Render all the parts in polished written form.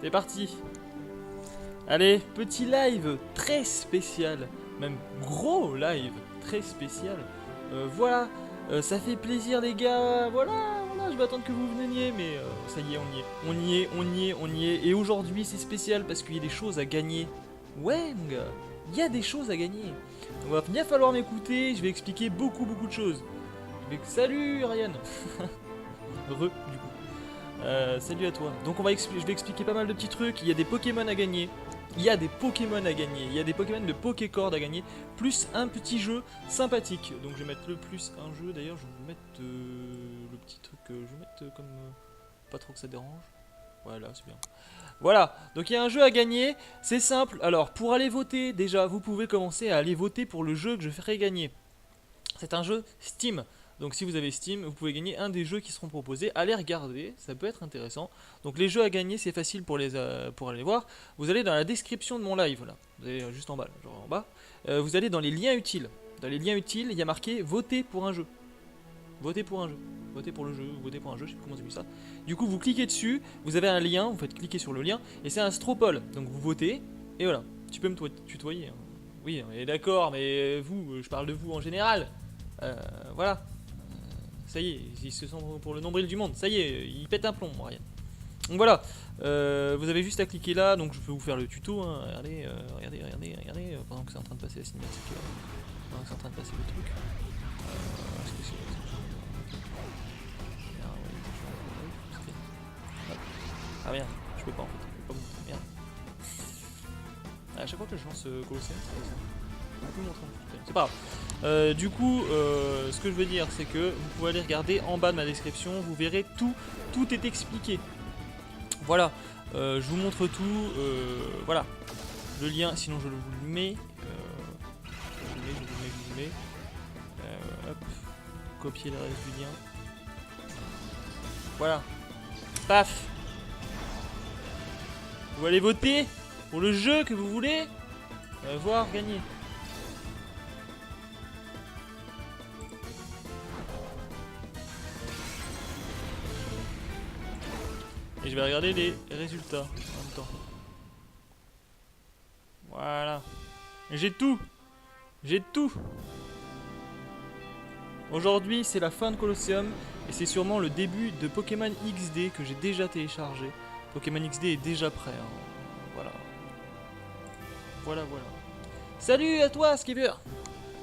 C'est parti. Allez, petit live très spécial, même gros live très spécial. Voilà, ça fait plaisir les gars, voilà, je vais attendre que vous veniez, mais ça y est, on y est. Et aujourd'hui c'est spécial parce qu'il y a des choses à gagner. Ouais mon gars, il y a des choses à gagner. Donc il va bien falloir m'écouter, je vais expliquer beaucoup de choses. Salut Ryan. Du coup. Salut à toi. Donc je vais expliquer pas mal de petits trucs. Il y a des Pokémon à gagner. Il y a des Pokémon de Pokécord à gagner. Plus un petit jeu sympathique. Donc je vais mettre le plus un jeu. D'ailleurs, je vais vous mettre le petit truc. Je vais mettre comme. Pas trop que ça dérange. Voilà, c'est bien. Voilà, donc il y a un jeu à gagner. C'est simple. Alors, pour aller voter, déjà, vous pouvez commencer à aller voter pour le jeu que je ferai gagner. C'est un jeu Steam. Donc si vous avez Steam, vous pouvez gagner un des jeux qui seront proposés. Allez regarder, ça peut être intéressant. Donc les jeux à gagner, c'est facile pour aller voir. Vous allez dans la description de mon live, là. Vous allez juste en bas, genre en bas. Vous allez dans les liens utiles. Dans les liens utiles, il y a marqué voter pour un jeu. Voter pour un jeu. Voter pour le jeu, voter pour un jeu, je sais pas comment c'est mis ça. Du coup, vous cliquez dessus, vous avez un lien, vous faites cliquer sur le lien, et c'est un stropole. Donc vous votez, et voilà. Tu peux me tutoyer. Hein. Oui, on est d'accord, mais vous, je parle de vous en général. Voilà. Ça y est, ils se sont pour le nombril du monde. Ça y est, il pète un plomb, Ryan. Donc voilà, vous avez juste à cliquer là. Donc je peux vous faire le tuto. Hein. Regardez, regardez, pendant que c'est en train de passer la cinématique. Pendant que c'est en train de passer le truc. Est-ce que c'est. Ah merde, je peux pas en fait. Je peux pas montrer. Merde. À chaque fois que je lance Colosseum, c'est plus montrer. C'est pas grave. Du coup, ce que je veux dire, c'est que vous pouvez aller regarder en bas de ma description, vous verrez tout est expliqué. Voilà, je vous montre tout. Voilà, le lien, sinon je vous le mets. Je vous le mets. Hop, copier le reste du lien. Voilà, paf. Vous allez voter pour le jeu que vous voulez voir gagner. Et je vais regarder les résultats en même temps. Voilà. J'ai tout. J'ai tout. Aujourd'hui, c'est la fin de Colosseum. Et c'est sûrement le début de Pokémon XD que j'ai déjà téléchargé. Pokémon XD est déjà prêt. Hein. Voilà. Voilà. Salut à toi, Skipper.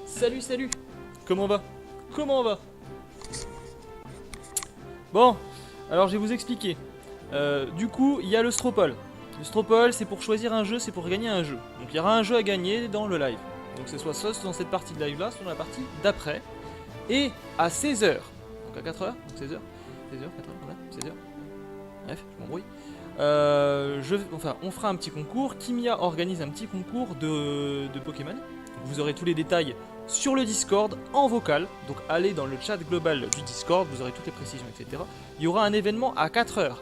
Salut. Comment va? Comment va? Bon, alors je vais vous expliquer. Du coup, il y a le Stropole. Le Stropole, c'est pour choisir un jeu, c'est pour gagner un jeu. Donc il y aura un jeu à gagner dans le live. Donc c'est soit dans cette partie de live là, soit dans la partie d'après. Et à 16h, donc à 4h, donc 16h, 16h, 4h, voilà, 16h. Bref, je m'embrouille. On fera un petit concours. Kimia organise un petit concours de Pokémon. Vous aurez tous les détails sur le Discord en vocal. Donc allez dans le chat global du Discord, vous aurez toutes les précisions, etc. Il y aura un événement à 4h.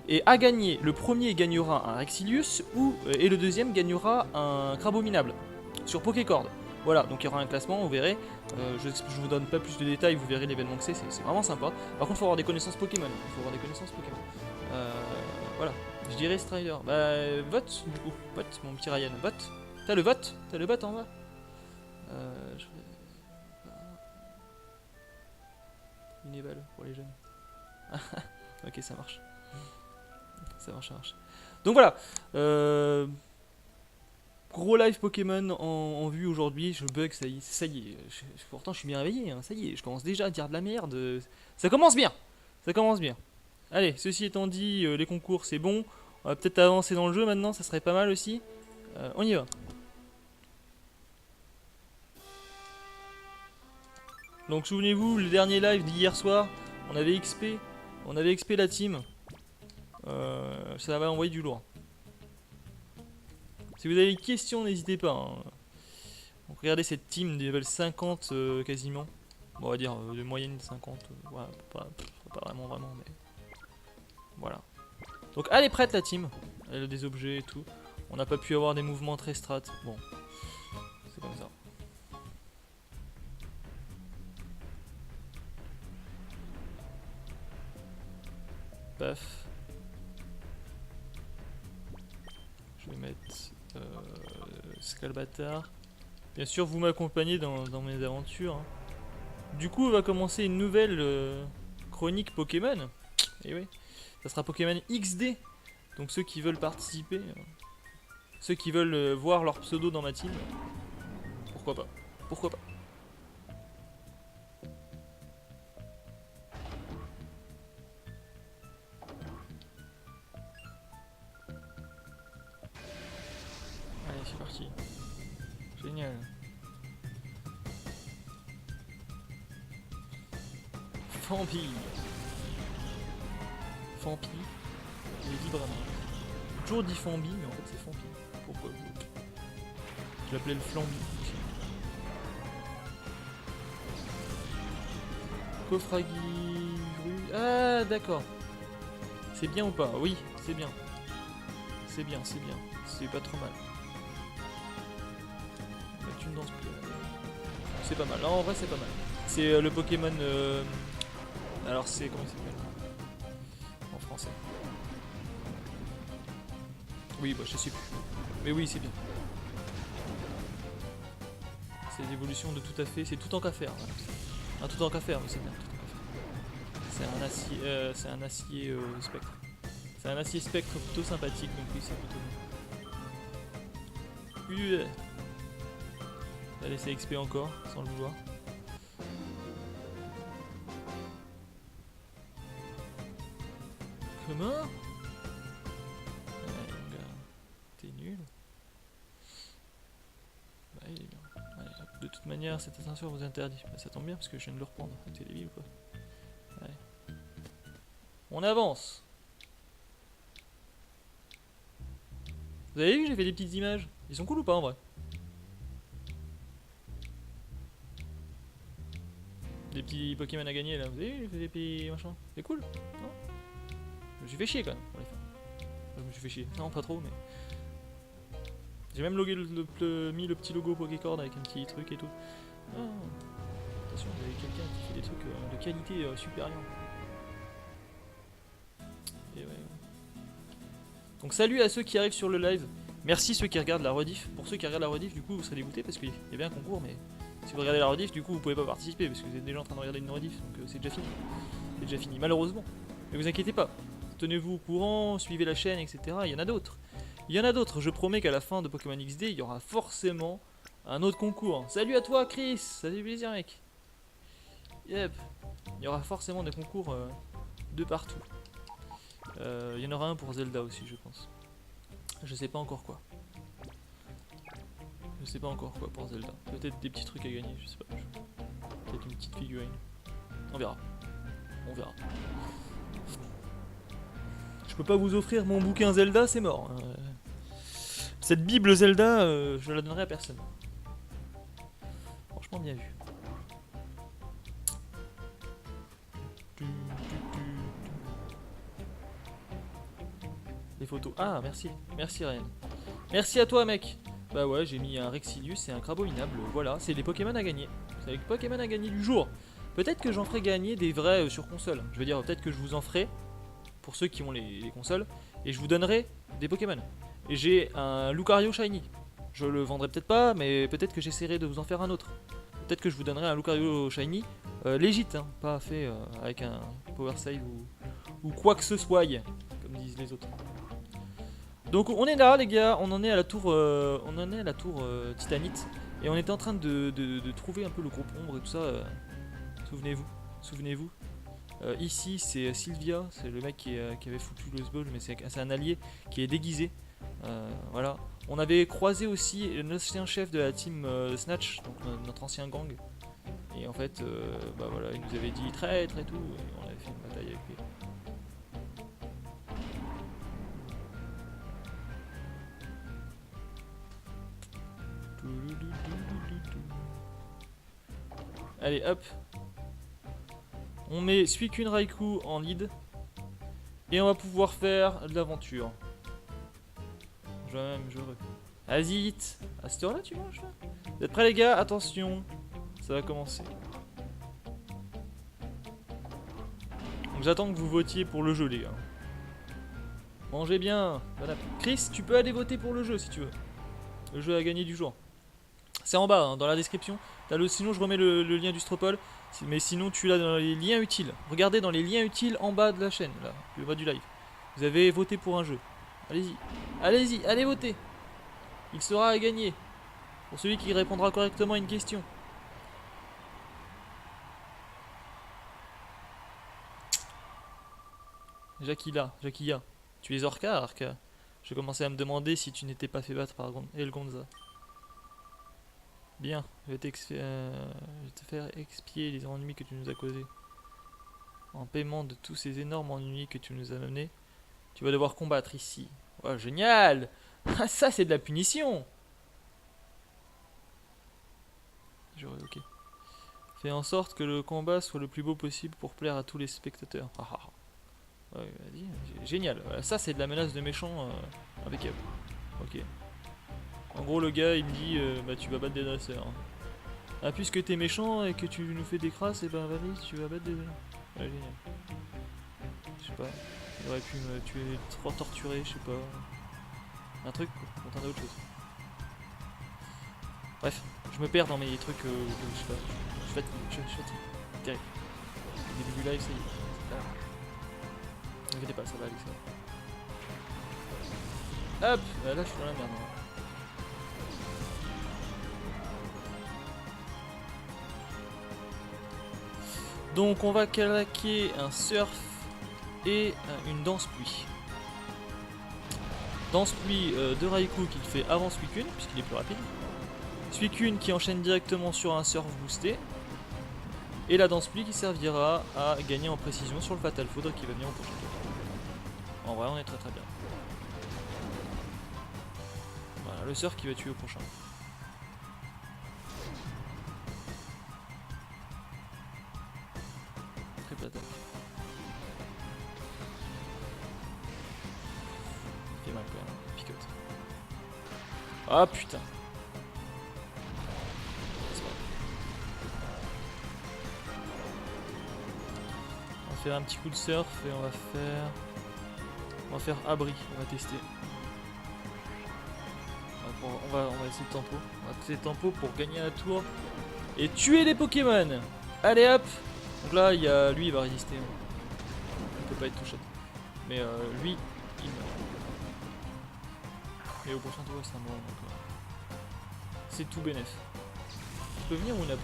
Et à gagner, le premier gagnera un Rexilius et le deuxième gagnera un Crabominable sur Pokécord. Voilà, donc il y aura un classement, vous verrez. Je vous donne pas plus de détails, vous verrez l'événement que c'est vraiment sympa. Par contre, il faut avoir des connaissances Pokémon. Voilà, je dirais Strider. Bah, vote du coup, vote mon petit Ryan, vote. T'as le vote en bas. Je... Une éval pour les jeunes. Ok, ça marche. Ça marche. Donc voilà. Gros live Pokémon en vue aujourd'hui. Je bug, ça y est. Pourtant, je suis bien réveillé. Hein, ça y est, je commence déjà à dire de la merde. Ça commence bien. Allez, ceci étant dit, les concours c'est bon. On va peut-être avancer dans le jeu maintenant, ça serait pas mal aussi. On y va. Donc souvenez-vous, le dernier live d'hier soir, on avait XP la team. Ça va envoyer du lourd. Si vous avez des questions, n'hésitez pas. Hein. Donc regardez cette team de level 50 quasiment. Bon, on va dire de moyenne 50. Voilà, pas vraiment, mais voilà. Donc elle est prête la team. Elle a des objets et tout. On n'a pas pu avoir des mouvements très strat. Bon, c'est comme ça. Paf. mettre Scalbatar. Bien sûr, vous m'accompagnez dans mes aventures. Hein. Du coup, on va commencer une nouvelle chronique Pokémon. Et oui, ça sera Pokémon XD. Donc ceux qui veulent participer, ceux qui veulent voir leur pseudo dans ma team, pourquoi pas. Pourquoi pas. Allez, c'est parti. Génial. Fampi. Fampi. J'ai dit vraiment. J'ai toujours dit Fambi, mais en fait c'est Fampi. Pourquoi je l'appelais le Flambi. Kofragi. Ah, d'accord. C'est bien ou pas? Oui, c'est bien. C'est bien, c'est bien. C'est pas trop mal. Mettre une danse plus. C'est pas mal. Non, en vrai, c'est pas mal. C'est le Pokémon. Alors, c'est. Comment il s'appelle en français? Oui, bah, je sais plus. Mais oui, c'est bien. C'est l'évolution de tout à fait. C'est tout en qu'à faire. Voilà. Un tout en qu'à faire, mais c'est bien. C'est un acier. C'est un acier spectre. C'est un acier spectre plutôt sympathique, donc oui, c'est plutôt bien. Allez, c'est XP encore, sans le vouloir. Comment? T'es nul. Bah, il est bien. Allez, de toute manière, cette ascenseur vous interdit. Bah, ça tombe bien parce que je viens de le reprendre. T'es débile ou quoi? Allez. On avance. Vous avez vu, j'ai fait des petites images. Ils sont cool ou pas en vrai? Des petits Pokémon à gagner là. Vous avez vu, j'ai fait des petits machins. C'est cool, non? Je me suis fait chier quand même. Bref. Je me suis fait chier. Non, pas trop, mais. J'ai même mis le petit logo Pokécord avec un petit truc et tout. Ah. Attention, vous avez quelqu'un qui fait des trucs de qualité supérieure. Et ouais. Donc salut à ceux qui arrivent sur le live. Merci ceux qui regardent la rediff. Pour ceux qui regardent la rediff, du coup, vous serez dégoûtés parce qu'il y a bien un concours, mais si vous regardez la rediff, du coup, vous pouvez pas participer parce que vous êtes déjà en train de regarder une rediff, donc c'est déjà fini. C'est déjà fini, malheureusement. Mais vous inquiétez pas. Tenez-vous au courant, suivez la chaîne, etc. Il y en a d'autres. Il y en a d'autres. Je promets qu'à la fin de Pokémon XD, il y aura forcément un autre concours. Salut à toi, Chris. Ça fait plaisir, mec. Yep. Il y aura forcément des concours de partout. Il y en aura un pour Zelda aussi, je pense. Je sais pas encore quoi. Je sais pas encore quoi pour Zelda. Peut-être des petits trucs à gagner, je sais pas. Peut-être une petite figurine. On verra. On verra. Je peux pas vous offrir mon bouquin Zelda, c'est mort. Cette Bible Zelda, je la donnerai à personne. Franchement bien vu. Les photos. Ah, merci. Merci, Ryan. Merci à toi, mec. Bah ouais, j'ai mis un Rexilius et un Crabominable. Voilà, c'est les Pokémon à gagner. C'est les Pokémon à gagner du jour. Peut-être que j'en ferai gagner des vrais sur console. Je veux dire, peut-être que je vous en ferai pour ceux qui ont les consoles. Et je vous donnerai des Pokémon. Et j'ai un Lucario Shiny. Je le vendrai peut-être pas, mais peut-être que j'essaierai de vous en faire un autre. Peut-être que je vous donnerai un Lucario Shiny légit, hein, pas fait avec un Power Save ou quoi que ce soit, comme disent les autres. Donc on est là les gars, on en est à la tour, Titanite et on était en train de trouver un peu le groupe ombre et tout ça. Souvenez-vous. Ici c'est Sylvia, c'est le mec qui avait foutu le Sball, mais c'est un allié qui est déguisé. Voilà. On avait croisé aussi l'ancien chef de la team Snatch, donc notre ancien gang. Et en fait, bah voilà, il nous avait dit traître et tout, et on avait fait une bataille avec lui. Allez hop. On met Suicune Raikou en lead. Et on va pouvoir faire de l'aventure. Je Vas-y vite. À cette heure là tu manges là. Vous êtes prêts les gars? Attention. Ça va commencer. Donc j'attends que vous votiez pour le jeu les gars. Mangez bien. Voilà. Chris, tu peux aller voter pour le jeu si tu veux. Le jeu à gagner du jour. C'est en bas, hein, dans la description. Sinon, je remets le lien du Stropole. Mais sinon, tu l'as dans les liens utiles. Regardez dans les liens utiles en bas de la chaîne, là, le bas du live. Vous avez voté pour un jeu. Allez-y. Allez-y, allez voter. Il sera à gagner. Pour celui qui répondra correctement à une question. Jacquilla. Tu es Orca, Arca. Je commençais à me demander si tu n'étais pas fait battre par Elgonza. Bien, je vais te faire expier les ennuis que tu nous as causés. En paiement de tous ces énormes ennuis que tu nous as menés, tu vas devoir combattre ici. Oh, génial! Ah, ça, c'est de la punition! Ok. Fais en sorte que le combat soit le plus beau possible pour plaire à tous les spectateurs. Ah, ah, ah. Ouais, vas-y, génial. Voilà, ça, c'est de la menace de méchant impeccable. Ok. En gros, le gars, il me dit bah, tu vas battre des dresseurs. Ah, puisque t'es méchant et que tu nous fais des crasses, et ben vas-y, tu vas battre des. Ouais, génial. Je sais pas. Il aurait pu me tuer, trop torturer, je sais pas. Un truc, quoi. On t'en a autre chose. Bref, je me perds dans mes trucs, je sais pas. Je suis fatigué. Terrible. Au début du live, ça y est. C'est pas. Ne inquiétez pas, ça va aller, ça va. Hop, là je suis dans la merde. Donc on va claquer un surf et une danse pluie. Danse pluie de Raikou qu'il fait avant Suicune, puisqu'il est plus rapide. Suicune qui enchaîne directement sur un surf boosté. Et la danse pluie qui servira à gagner en précision sur le Fatal Foudre qui va venir au prochain tour. En vrai on est très très bien. Voilà, le surf qui va tuer au prochain. Triple attaque. Fait mal quand même, picote. Ah putain. On va faire un petit coup de surf et on va faire abri, on va tester. On va essayer de tempo. On va essayer de tempo pour gagner un tour et tuer les Pokémon. Allez hop. Donc là lui il va résister. Il peut pas être touché. Mais lui il meurt. Et au prochain tour c'est un mort. C'est tout bénef. Tu peux venir ou Nap?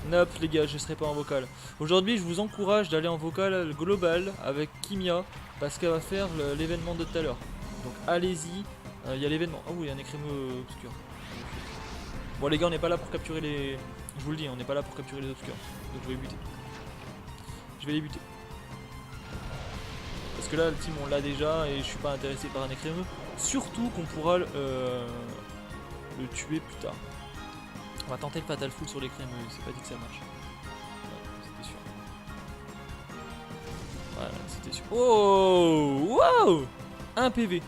Nap les gars, je serai pas en vocal. Aujourd'hui je vous encourage d'aller en vocal global avec Kimia parce qu'elle va faire l'événement de tout à l'heure. Donc allez-y, il y a l'événement. Oh oui, il y a un écrémeux obscur. Bon les gars, on n'est pas là pour capturer les... Je vous le dis, on n'est pas là pour capturer les obscurs. Donc je vais les buter. Je vais les buter. Parce que là le team on l'a déjà et je suis pas intéressé par un écrémeux. Surtout qu'on pourra le tuer plus tard. On va tenter le Fatal Foudre sur les crémeux, c'est pas dit que ça marche. Ouais, c'était sûr. Voilà, c'était sûr. Oh, wow, 1 PV.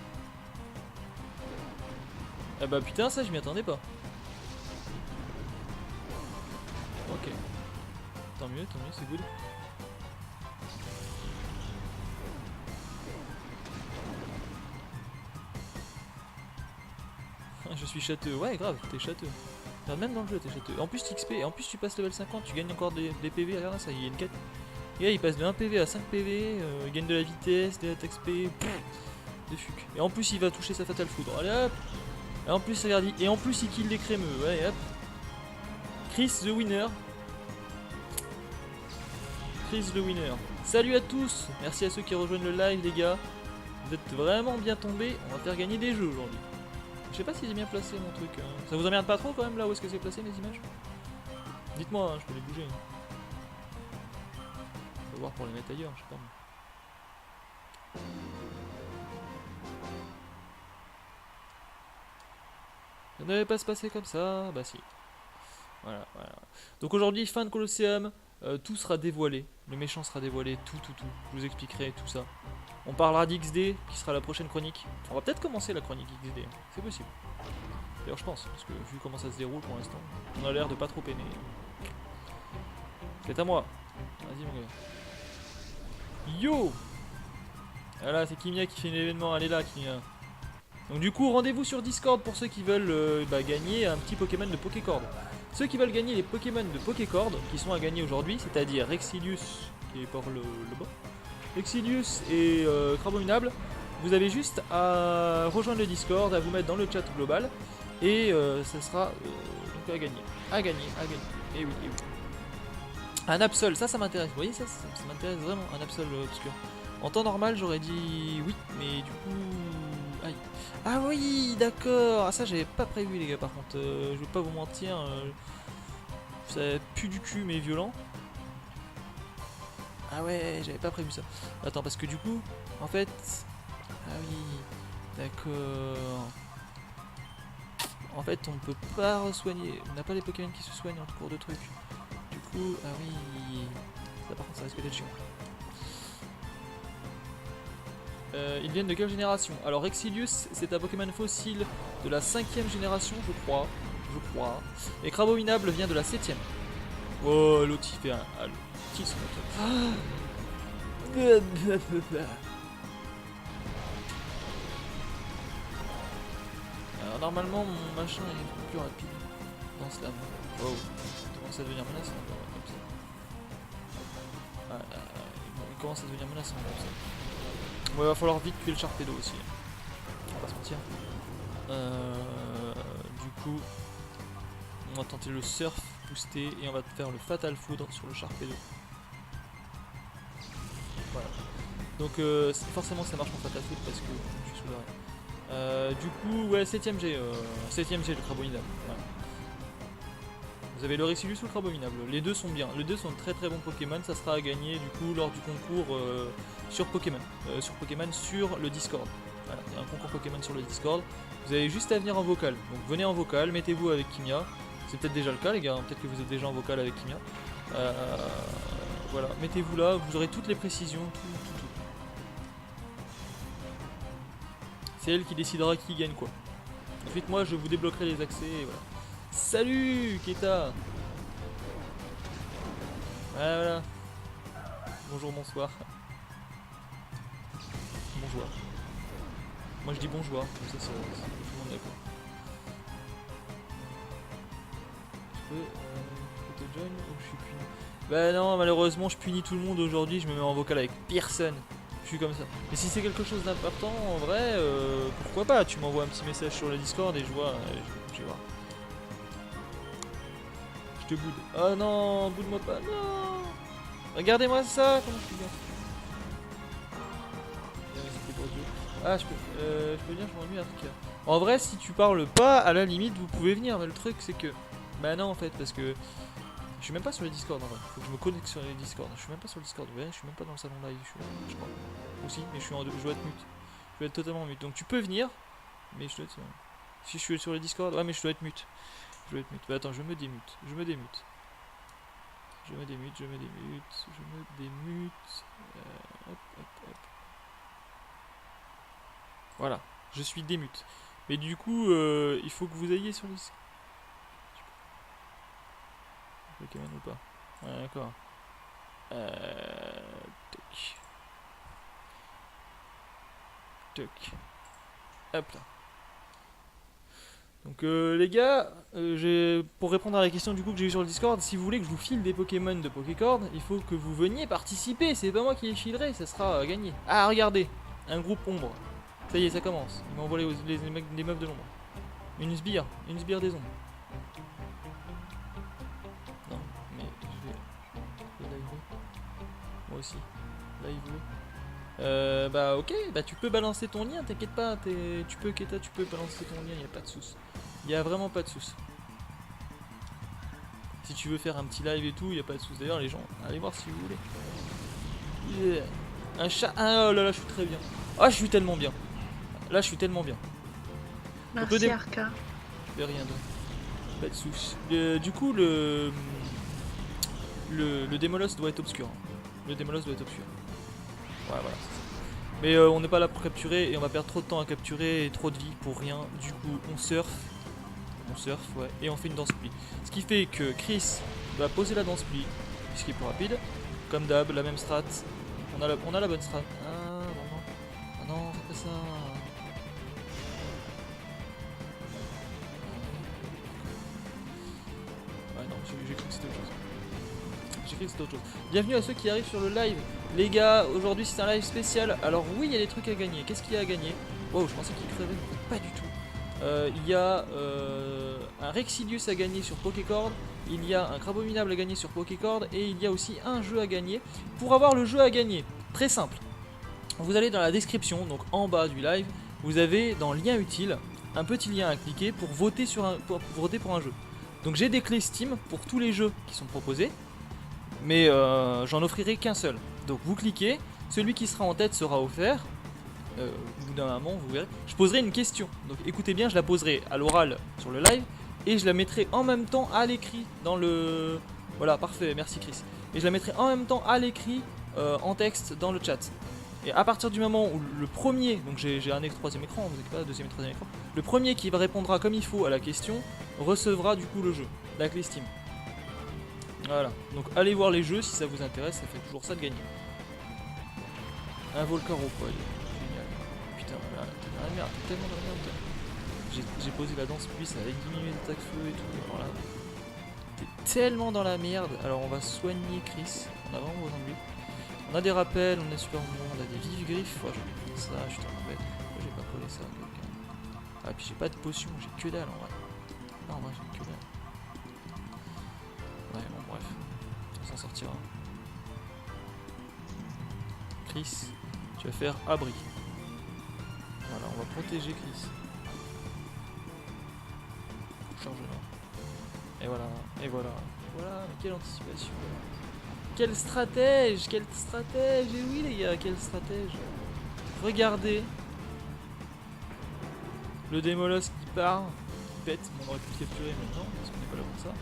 Ah bah putain, ça je m'y attendais pas. Ok. Tant mieux, c'est good. Je suis châteux, ouais grave, t'es châteux. Même dans le jeu t'es châteux. En plus t'XP, et en plus tu passes level 50, tu gagnes encore des PV, regarde ça, il y a une quête. Et là il passe de 1 PV à 5 PV, il gagne de la vitesse, des attaques XP, de fuck. Et en plus il va toucher sa Fatal Foudre, allez hop. Et en plus regarde, et en plus il kill les crémeux, ouais hop. Chris the winner. Chris the winner. Salut à tous, merci à ceux qui rejoignent le live les gars. Vous êtes vraiment bien tombés, on va faire gagner des jeux aujourd'hui. Je sais pas si j'ai bien placé mon truc. Ça vous emmerde pas trop quand même là où est-ce que c'est placé mes images? Dites-moi, hein, je peux les bouger. On va voir pour les mettre ailleurs, je sais pas. Ça ne devait pas se passer comme ça, bah si. Voilà. Donc aujourd'hui, fin de Colosseum, tout sera dévoilé. Le méchant sera dévoilé, tout. Je vous expliquerai tout ça. On parlera d'XD, qui sera la prochaine chronique. On va peut-être commencer la chronique XD, c'est possible. D'ailleurs je pense, parce que vu comment ça se déroule pour l'instant, on a l'air de pas trop peiner. C'est à moi. Vas-y mon gars. Yo! Voilà, c'est Kimia qui fait l'événement, elle est là, Kimia. Donc du coup, rendez-vous sur Discord pour ceux qui veulent gagner un petit Pokémon de Pokécord. Ceux qui veulent gagner les Pokémon de Pokécord, qui sont à gagner aujourd'hui, c'est-à-dire Rexilius, qui est par le bas, Rexilius et Crabominable, vous avez juste à rejoindre le Discord, à vous mettre dans le chat global, et ça sera donc à gagner. À gagner, à gagner. Et oui, et oui. Un Absol, ça m'intéresse. Vous voyez, ça m'intéresse vraiment, un Absol obscur. En temps normal, j'aurais dit oui, mais du coup... Aïe. Ah oui, d'accord. Ah, ça, j'avais pas prévu, les gars, par contre. Je vais pas vous mentir. Ça pue du cul, mais violent. Ah ouais, j'avais pas prévu ça. Attends, parce que du coup, en fait... Ah oui, d'accord. En fait, on peut pas soigner. On n'a pas les Pokémon qui se soignent en cours de truc. Du coup, ah oui... Ça, par contre, ça risque d'être chiant. Ils viennent de quelle génération? Alors Rexilius, c'est un Pokémon fossile de la 5ème génération, je crois. Et Crabominable vient de la 7ème. Oh, l'autre il fait un... Ah, l'autre se Alors normalement, mon machin est beaucoup plus rapide dans ce lame. Wow, il commence à devenir menaçant comme ça. Il commence à devenir menaçant comme ça. Bon, il va falloir vite tuer le Sharpedo aussi. On va pas se mentir. Du coup, on va tenter le Surf boosté et on va faire le Fatal Foudre sur le Sharpedo. Voilà. Donc forcément ça marche en Fatal Foudre parce que je suis sous l'arrêt. Du coup, ouais, 7ème G le Crabominable. Voilà. Vous avez le Rexilius ou le Crabominable. Les deux sont bien. Les deux sont de très très bons Pokémon. Ça sera à gagner du coup lors du concours sur Pokémon. Sur le Discord. Voilà, il y a un concours Pokémon sur le Discord. Vous avez juste à venir en vocal. Donc venez en vocal, mettez-vous avec Kimia. C'est peut-être déjà le cas les gars, peut-être que vous êtes déjà en vocal avec Kimia. Voilà, mettez-vous là, vous aurez toutes les précisions, tout. C'est elle qui décidera qui gagne quoi. Ensuite moi je vous débloquerai les accès et voilà. Salut Keta. Voilà. Bonjour, bonsoir. Bonjour. Moi je dis bonjour, comme ça c'est tout le monde d'accord. Je peux te join ou je suis puni? Bah non, malheureusement je punis tout le monde aujourd'hui, je me mets en vocal avec personne. Je suis comme ça. Mais si c'est quelque chose d'important, en vrai, pourquoi pas? Tu m'envoies un petit message sur le Discord et je vois, je vais voir. Je te boude. Oh non, boude-moi pas, non. Regardez-moi ça, comment je suis bien. Ah, je peux venir, je m'ennuie un truc. En vrai, si tu parles pas, à la limite, vous pouvez venir. Mais le truc, c'est que... Bah non, en fait, parce que... Je suis même pas sur le Discord, en vrai. Faut que je me connecte sur les Discord. Je suis même pas sur le Discord, ouais, je suis même pas dans le salon live. Je crois. Aussi, mais je dois être mute. Je dois être totalement mute. Donc tu peux venir, mais je dois être... Si je suis sur le Discord, ouais, mais je dois être mute. Bah attends, je me démute. Hop. Voilà, je suis démute. Mais du coup, il faut que vous ayez sur les... Pokémon ou pas? Ouais, d'accord. Toc. Hop là. Donc les gars, pour répondre à la question du coup que j'ai eu sur le Discord, si vous voulez que je vous file des Pokémon de Pokécord, il faut que vous veniez participer, c'est pas moi qui les filerai, ça sera gagné. Ah regardez, un groupe ombre. Ça y est, ça commence. Il m'a envoyé les meufs de l'ombre. Une sbire des ombres. Non, mais je vais live. Moi aussi, live. Bah ok, bah tu peux balancer ton lien, t'inquiète pas, tu peux Keta, tu peux balancer ton lien, y a pas de soucis. Y a vraiment pas de soucis. Si tu veux faire un petit live et tout, y a pas de soucis. D'ailleurs les gens, allez voir si vous voulez. Yeah. Un chat, ah oh là là, je suis très bien. Ah je suis tellement bien. Là je suis tellement bien. Merci Arca. De rien d'autre. Pas de soucis. Du coup le Démolos doit être obscur. Le Démolos doit être obscur. Ouais, voilà. Mais on n'est pas là pour capturer et on va perdre trop de temps à capturer et trop de vie pour rien. Du coup, on surfe, ouais, et on fait une danse pli. Ce qui fait que Chris va poser la danse pli, ce qui est plus rapide. Comme d'hab, la même strat. On a la bonne strat. Ah, non. Ah non, fais pas ça. Ouais non, j'ai cru que c'était autre chose. J'ai cru que c'était autre chose. Bienvenue à ceux qui arrivent sur le live. Les gars, aujourd'hui c'est un live spécial. Alors oui, il y a des trucs à gagner. Qu'est-ce qu'il y a à gagner? Wow, je pensais qu'il crevait, mais pas du tout. Il y a un Rexidius à gagner sur Pokécord. Il y a un Crabominable à gagner sur Pokécord. Et il y a aussi un jeu à gagner. Pour avoir le jeu à gagner, très simple. Vous allez dans la description, donc en bas du live. Vous avez dans lien utile un petit lien à cliquer pour voter, pour voter pour un jeu. Donc j'ai des clés Steam pour tous les jeux qui sont proposés. Mais j'en offrirai qu'un seul. Donc vous cliquez, celui qui sera en tête sera offert. Au bout d'un moment, vous verrez. Je poserai une question. Donc écoutez bien, je la poserai à l'oral sur le live. Et je la mettrai en même temps à l'écrit dans le... Voilà, parfait, merci Chris. Et je la mettrai en même temps à l'écrit en texte dans le chat. Et à partir du moment où le premier, donc j'ai un troisième écran, vous inquiétez pas, deuxième et troisième écran, le premier qui répondra comme il faut à la question recevra du coup le jeu, la clé Steam. Voilà, donc allez voir les jeux si ça vous intéresse, ça fait toujours ça de gagner. Un Volcaropod, génial. Putain, voilà, t'es dans la merde, t'es tellement dans la merde. J'ai posé la danse plus, ça avait diminué l'attaque feu et tout, alors là, t'es tellement dans la merde. Alors on va soigner Chris, on a vraiment besoin de lui. On a des rappels, on est super bon, on a des vives griffes. Oh, j'en ai pris ça, je suis trop bête. Pourquoi j'ai pas collé ça à quelqu'un? Ah, puis j'ai pas de potion, j'ai que dalle en vrai. Non, en vrai, j'ai que dalle. Ouais, bon, bref. On s'en sortira. Chris, tu vas faire abri. Voilà, on va protéger Chris. Charge là. Et voilà, et voilà. Voilà, mais quelle anticipation. Quel stratège, quel stratège. Et oui les gars, quel stratège. Regardez. Le Démolos qui part, qui pète, on aurait pu le capturer maintenant, parce qu'on n'est pas là pour ça.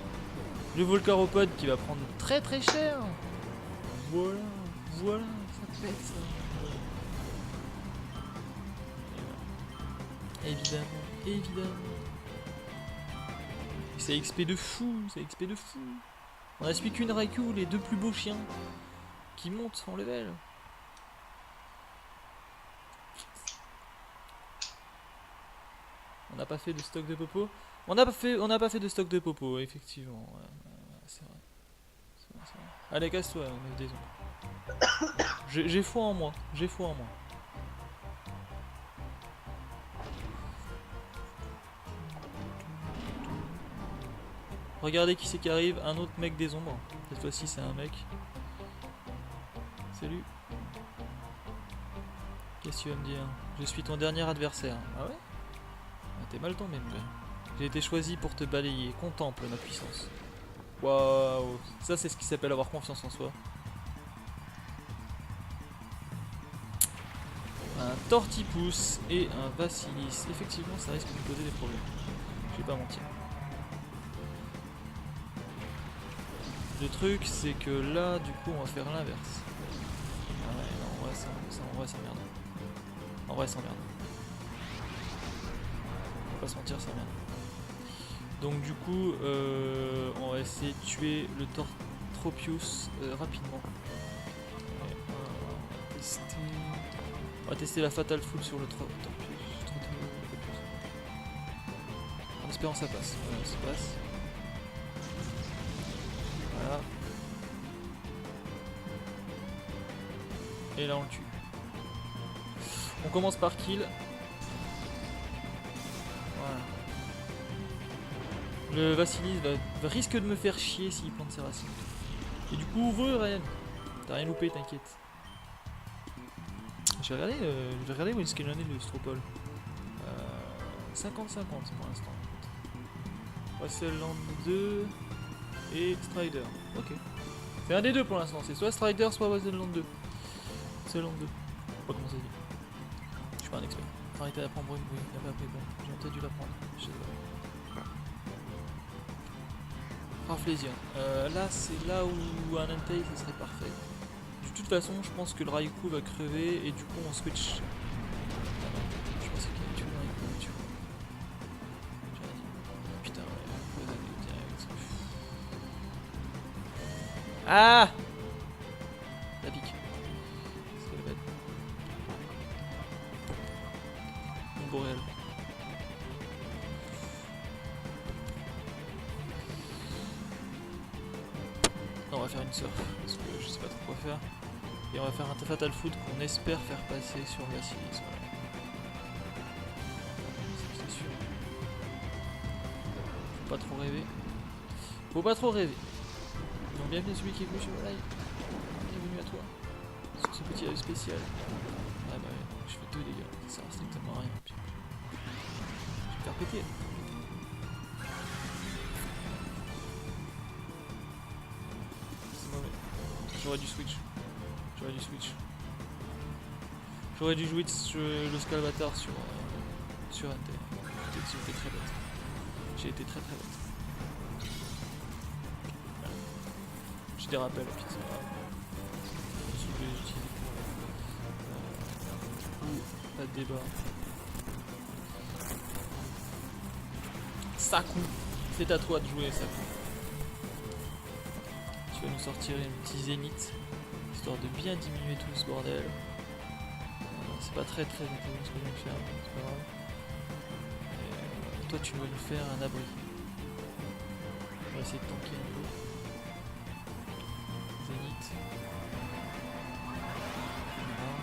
Le Volcaropod qui va prendre très très cher. Voilà, voilà, ça pète ça. Évidemment, évidemment. C'est XP de fou, c'est XP de fou. On a suivi qu'une Raikou, les deux plus beaux chiens qui montent en level. On n'a pas fait de stock de popo. On n'a pas fait de stock de popo, effectivement. Ouais, c'est vrai. C'est vrai. Allez, casse-toi, meuf des ombres. J'ai foi en moi. J'ai foi en moi. Regardez qui c'est qui arrive, un autre mec des ombres. Cette fois-ci c'est un mec. Salut. Qu'est-ce que tu vas me dire? Je suis ton dernier adversaire. Ah ouais? Ah, t'es mal tombé, mon gars. J'ai été choisi pour te balayer. Contemple ma puissance. Waouh. Ça c'est ce qui s'appelle avoir confiance en soi. Un Tortipousse et un Vassilis. Effectivement ça risque de me poser des problèmes. Je vais pas mentir. Le truc c'est que là du coup on va faire l'inverse. Ah ouais non, en vrai ça merde. En vrai ça merde. On va pas se mentir ça merde. Donc du coup on va essayer de tuer le Tortropius rapidement. On va tester la Fatal Full sur le Tortropius. En espérant que ça passe. Voilà, ça passe. Voilà. Et là on le tue. On commence par kill. Voilà. Le Vassilis risque de me faire chier s'il plante ses racines. Et du coup ouvre Ryan. T'as rien loupé, t'inquiète. Je vais regarder où est-ce qu'il en est le Stropole. 50-50 pour l'instant. Wasteland 2 et Strider. Ok. C'est un des deux pour l'instant, c'est soit Strider soit Wasteland 2. Wasteland 2. Je sais pas comment ça se dit. Je suis pas un expert. Faut arrêter d'apprendre bruit. Oui, il a pas appris bon. J'ai peut-être dû l'apprendre. Je sais pas. Raflésion. Là c'est là où un Entei ce serait parfait. De toute façon je pense que le Raikou va crever et du coup on switch. Ah non, je pensais qu'il allait tuer le Raikou, tu vois. J'aurais dit. Putain ouais, faut aller direct. Ah, la pique. C'est le bête. boréale. Non, on va faire une surf, parce que je sais pas trop quoi faire. Et on va faire un Fatal Foot qu'on espère faire passer sur Vasilis. Voilà. C'est sûr. Faut pas trop rêver. Faut pas trop rêver. Donc bienvenue à celui qui est venu sur le live. Bienvenue à toi. Sur ce petit live spécial. Ah bah ouais, je fais 2 dégâts. Ça sert strictement à rien. Puis, je vais faire péter. C'est mauvais. J'aurais dû switch. J'aurais dû switch. J'aurais dû jouer le Scalvatar sur NT. J'étais très bête. J'ai été très très bête. Voilà. J'ai des rappels, puis c'est pas grave. Je vais les utiliser pour... pas de débat. Saku, c'est à toi de jouer, Saku. Tu vas nous sortir un petit zénith, histoire de bien diminuer tout ce bordel. C'est pas très intelligent ce que je viens de faire, mais c'est pas grave. Et, toi tu vas nous faire un abri. On va essayer de tanker un peu. Zénith. Voilà.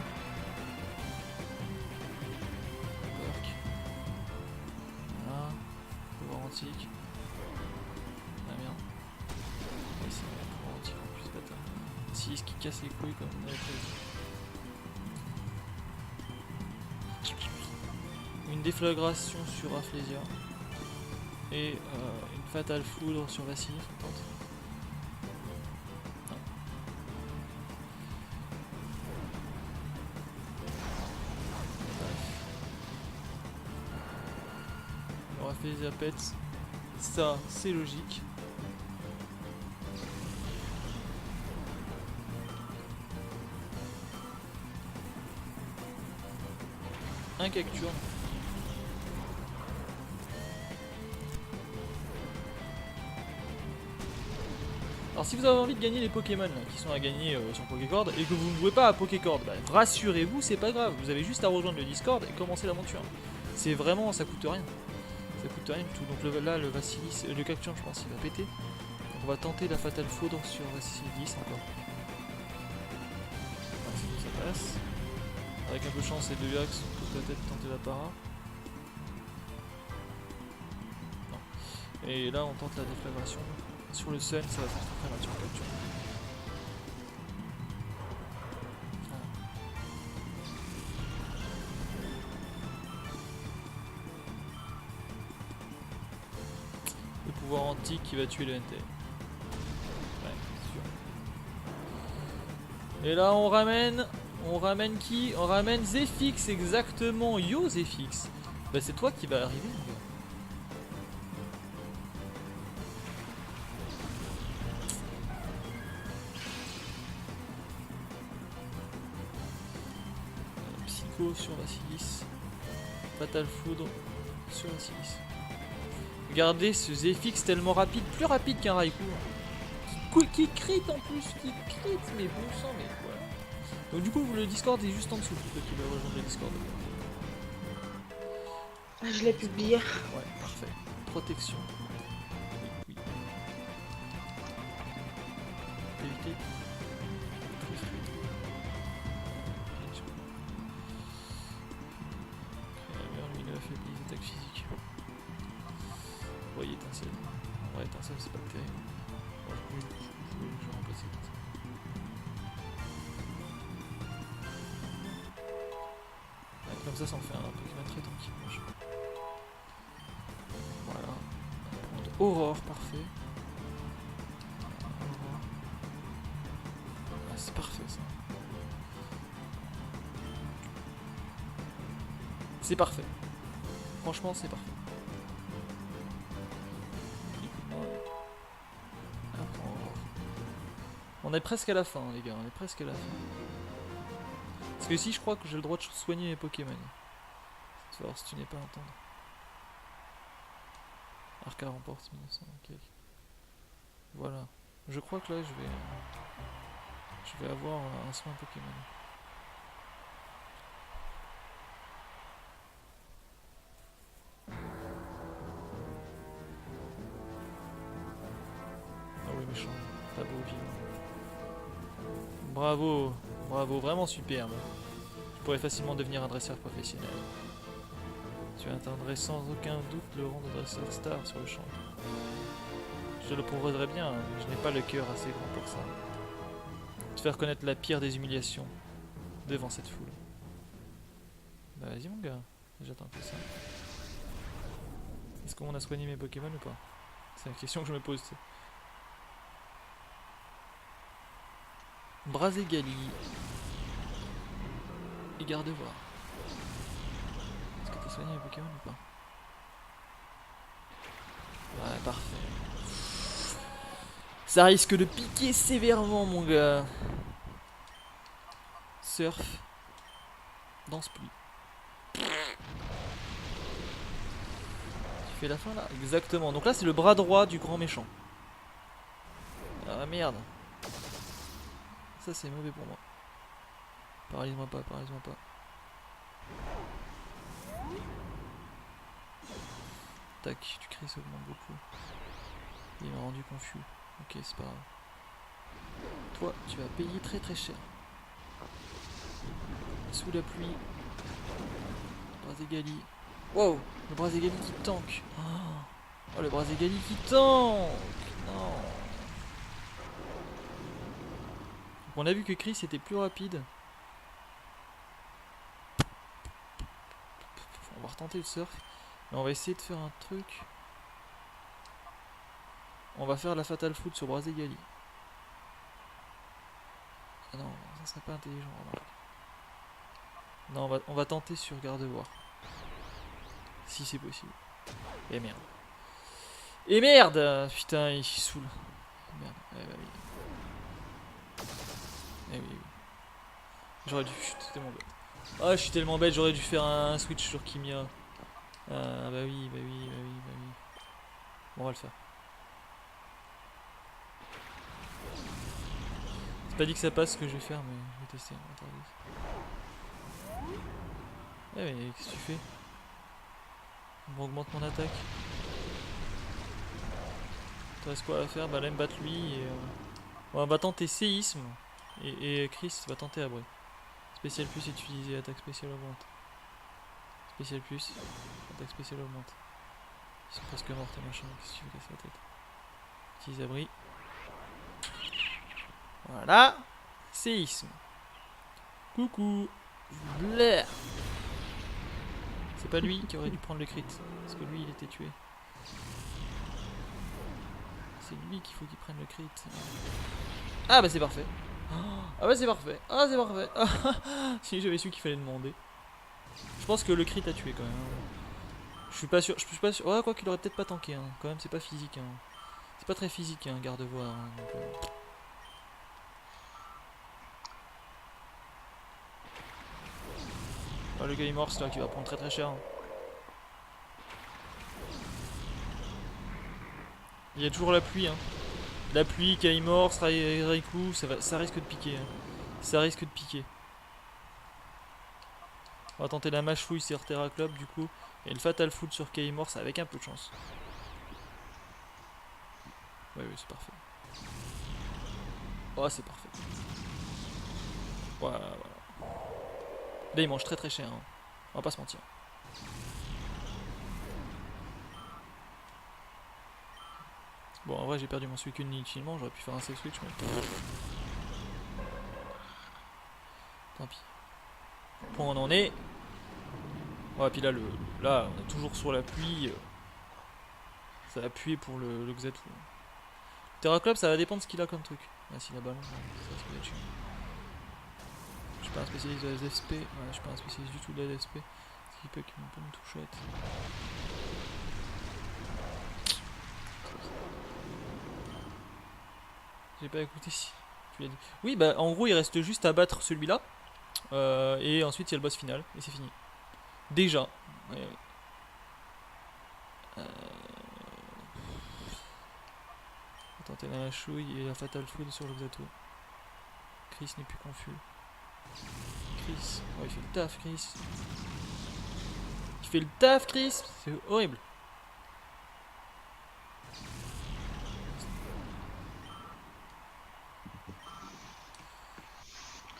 Perk. Voilà. Pouvoir antique. Ah merde. Ouais, c'est un pouvoir antique en plus, bâtard. Si, ce qui casse les couilles comme on avait prévu. Une déflagration sur Rafflesia et une fatale foudre sur Vassili, on tente. Non. Bref. Rafflesia pète, ça c'est logique. Un cacturne. Alors si vous avez envie de gagner les Pokémon là, qui sont à gagner sur Pokécord et que vous ne jouez pas à Pokécord, bah, rassurez-vous, c'est pas grave, vous avez juste à rejoindre le Discord et commencer l'aventure. C'est vraiment, ça coûte rien. Ça coûte rien du tout. Donc là, le Vassilis, le Cacturne, je pense qu'il va péter. Donc on va tenter la Fatale Foudre sur Vassilis encore. Voilà, ça passe. Avec un peu de chance et 2 axes, on peut peut-être tenter la para. Non. Et là, on tente la déflagration. Sur le sun, ça va faire très mal sur le Cacturne. Le pouvoir antique qui va tuer le NT. Ouais, c'est sûr. Et là, on ramène qui? On ramène Zephyx, exactement. Yo Zephyx. Bah c'est toi qui va arriver, mon gars. Psycho sur Vassilis. Fatal Foudre sur Vassilis. Regardez ce Zephyx tellement rapide, plus rapide qu'un Raikou. Qui crit en plus, qui crit, mais bon sang, mais voilà. Donc du coup, le Discord est juste en dessous, pour ceux qui veulent rejoindre le Discord. Je l'ai publié. Ouais, parfait. Protection. Oui. Éviter. Créateur lumineux affaiblit les attaques physiques. Oui, étincelle. Ouais, étincelle, c'est pas terrible. Bon, je vais remplacer étincelle. Ouais, comme ça en fait un Pokémon très tranquille. Voilà. On va prendre Aurore, parfait. Aurore. Ah, c'est parfait ça. C'est parfait. Franchement, c'est parfait. On est presque à la fin, les gars. On est presque à la fin. Parce que ici, je crois que j'ai le droit de soigner mes Pokémon. Tu vas voir si tu n'es pas à entendre. Arca remporte 1900, ok. Voilà. Je crois que là, je vais avoir un soin Pokémon. Bravo, bravo, vraiment superbe. Tu pourrais facilement devenir un dresseur professionnel. Tu atteindrais sans aucun doute le rang de dresseur star sur le champ. Je le prouverai bien, je n'ai pas le cœur assez grand pour ça. Te faire connaître la pire des humiliations devant cette foule. Bah vas-y mon gars, j'attends un peu ça. Est-ce qu'on a soigné mes Pokémon ou pas? C'est la question que je me pose. Braségali. Et Gardevoir. Est-ce que t'as soigné mes Pokémon ou pas? Ouais, parfait. Ça risque de piquer sévèrement mon gars. Surf. Danse pluie. Tu fais la fin là? Exactement. Donc là c'est le bras droit du grand méchant. Ah merde. Ça c'est mauvais pour moi. Paralyse-moi pas, paralyse-moi pas. Tac, tu cries, ça augmente beaucoup. Il m'a rendu confus. Ok, c'est pas grave. Toi, tu vas payer très très cher. Sous la pluie. Braségali. Wow, le Braségali qui tank. Oh, le Braségali qui tank. Non. Donc on a vu que Chris était plus rapide. On va retenter le surf. Mais on va essayer de faire un truc. On va faire la Fatal Foot sur Braségali. Ah non, ça serait pas intelligent. Non, on va tenter sur Gardevoir. Si c'est possible. Et merde. Et merde. Putain, il saoule. Merde. Eh bah oui. Eh oui, oui. J'aurais dû... Je suis tellement bête. Ah, je suis tellement bête, j'aurais dû faire un switch sur Kimia. Ah bah oui, bah oui, bah oui, bah oui. Bon, on va le faire. C'est pas dit que ça passe ce que je vais faire, mais je vais tester. Eh mais qu'est-ce que tu fais? On augmente mon attaque. T'as quoi à faire? Bah là, me battre lui et... on va tenter séisme. Et Chris va tenter abri. Spécial plus utilisé, attaque spéciale augmente. Spécial plus, attaque spéciale augmente. Ils sont presque morts tes machins, qu'est-ce que tu veux casser la tête? Utilise abri. Voilà. Séisme. Coucou. Blair. C'est pas lui qui aurait dû prendre le crit. Parce que lui il était tué. C'est lui qu'il faut qu'il prenne le crit. Ah bah c'est parfait. Ah bah c'est parfait. Ah c'est parfait. Si j'avais su qu'il fallait demander. Je pense que le crit a tué quand même. Je suis pas sûr. Je suis pas sûr. Ouais, quoi qu'il aurait peut-être pas tanké. Hein. Quand même c'est pas physique. Hein. C'est pas très physique hein, Gardevoir. Hein, donc, le gars est mort, c'est là qui va prendre très très cher. Hein. Il y a toujours la pluie. Hein. La pluie, Kaimor, Raikou, ça risque de piquer. Hein. Ça risque de piquer. On va tenter la mâche-fouille sur Terra Club du coup. Et le Fatal Foot sur Kaimor, c'est avec un peu de chance. Ouais, oui, c'est parfait. Oh, c'est parfait. Voilà, voilà. Là, il mange très très cher. Hein. On va pas se mentir. Bon, en vrai, j'ai perdu mon Suicune inutilement. J'aurais pu faire un save switch, mais. Tant pis. Point on en est. Ouais, puis là, là, on est toujours sur la pluie. Ça va puer pour le Xatu. Terra Club, ça va dépendre de ce qu'il a comme truc. Ah, s'il a ballon, ça va être chiant. Je suis pas un spécialiste de la SSP. Ouais, je suis pas un spécialiste du tout de la SSP. Ce qui peut qu'il peut me toucher. J'ai pas écouté si tu l'as dit. Oui, bah en gros, il reste juste à battre celui-là. Et ensuite, il y a le boss final. Et c'est fini. Déjà. Ouais, ouais. Tenter la mâchouille et la Fatal Food sur le Xatu. Chris n'est plus confus. Chris. Oh, il fait le taf, Chris. Il fait le taf, Chris. C'est horrible.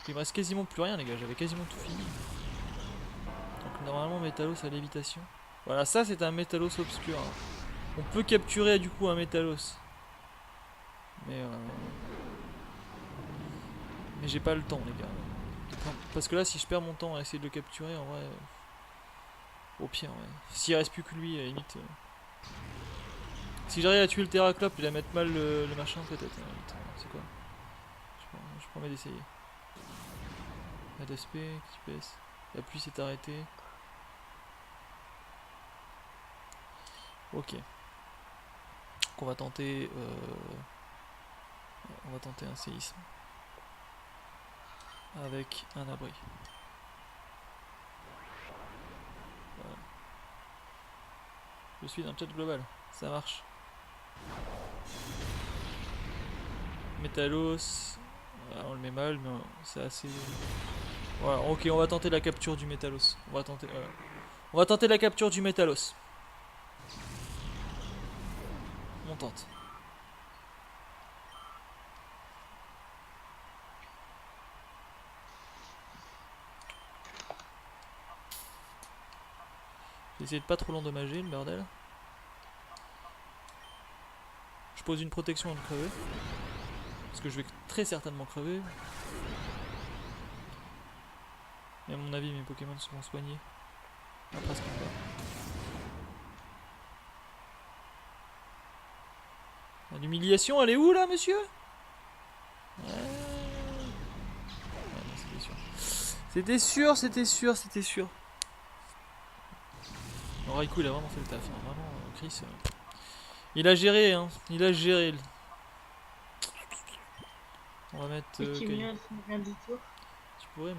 qu'il me reste quasiment plus rien les gars, j'avais quasiment tout fini. Donc normalement Métalos à lévitation. Voilà, ça c'est un Métalos obscur. Hein. On peut capturer du coup un Métalos. Mais j'ai pas le temps les gars. Parce que là si je perds mon temps à essayer de le capturer en vrai... au pire ouais. S'il reste plus que lui à la limite... Si j'arrive à tuer le Terraclope et à mettre mal le machin peut-être. C'est quoi? Je promets d'essayer. Pas d'aspect, qui pèse. La pluie s'est arrêtée. Ok. Donc on va tenter un séisme. Avec un abri. Voilà. Je suis dans le chat global. Ça marche. Métalos. Voilà, on le met mal, mais c'est assez... Voilà, ok, on va tenter la capture du Métalos. On va tenter la capture du Métalos. On tente. Je vais essayer de pas trop l'endommager, le bordel. Je pose une protection avant de crever. Parce que je vais très certainement crever. Et à mon avis, mes Pokémon seront soignés. Ah, presque pas. L'humiliation, elle est où là, monsieur? Ouais, non, c'était sûr. C'était sûr. Non, Raikou, il a vraiment fait le taf. Hein. Vraiment, Chris. Il a géré, hein. Il a géré. On va mettre. Tu pourrais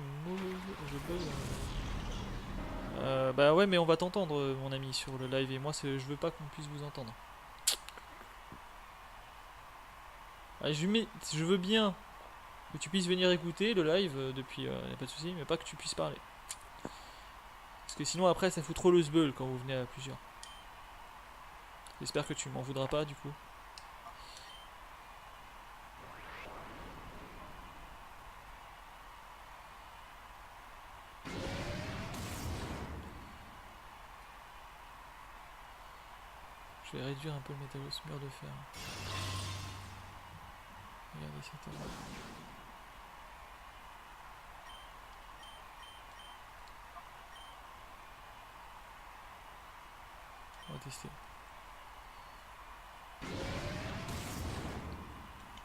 je bug. Bah ouais, mais on va t'entendre, mon ami, sur le live. Et moi, je veux pas qu'on puisse vous entendre. Allez, je veux bien que tu puisses venir écouter le live depuis. Y a pas de soucis, mais pas que tu puisses parler. Parce que sinon, après, ça fout trop le sbeul quand vous venez à plusieurs. J'espère que tu m'en voudras pas, du coup. Je vais réduire un peu le Métalos mur de fer. Regardez cette erreur. On va tester.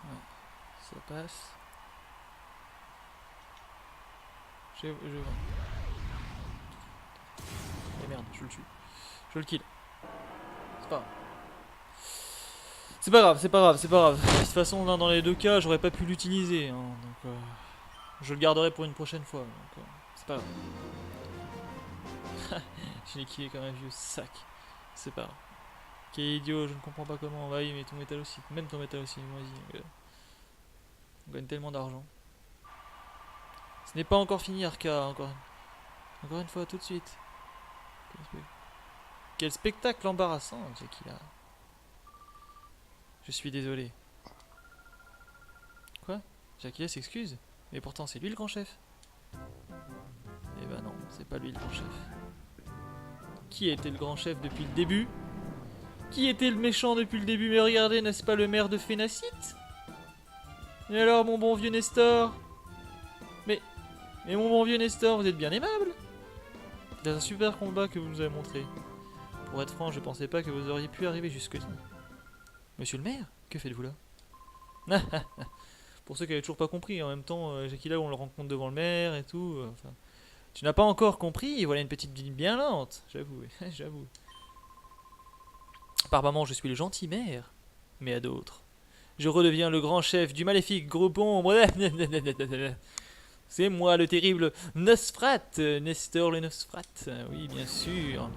Ouais, ça passe. Et merde, je le tue. Je le kill. C'est pas grave. C'est pas grave. De toute façon, l'un dans les deux cas, j'aurais pas pu l'utiliser. Hein, donc, je le garderai pour une prochaine fois. Donc, c'est pas grave. Je l'ai killé comme un vieux sac. C'est pas grave. Quel idiot, je ne comprends pas comment. Oui, mais ton métal aussi. Même ton métal aussi, moisi. On gagne tellement d'argent. Ce n'est pas encore fini, Arca. Encore une fois, tout de suite. Quel spectacle embarrassant, Jakila. Je suis désolé. Quoi? Jakila s'excuse? Mais pourtant, c'est lui le grand chef. Eh ben non, c'est pas lui le grand chef. Qui était le grand chef depuis le début? Qui était le méchant depuis le début? Mais regardez, n'est-ce pas le maire de Phénacite? Et alors, mon bon vieux Nestor? Mais mon bon vieux Nestor, vous êtes bien aimable. C'est un super combat que vous nous avez montré. Pour être franc, je pensais pas que vous auriez pu arriver jusque-là. Monsieur le maire, que faites-vous là? Pour ceux qui avaient toujours pas compris, en même temps, Jakila, on le rencontre devant le maire et tout. Enfin, tu n'as pas encore compris? Voilà une petite vie bien lente, j'avoue, j'avoue. Par moments, je suis le gentil maire, mais à d'autres, je redeviens le grand chef du maléfique groupe ombre. C'est moi, le terrible Nosfrat, Nestor le Nosfrat. Oui, bien sûr.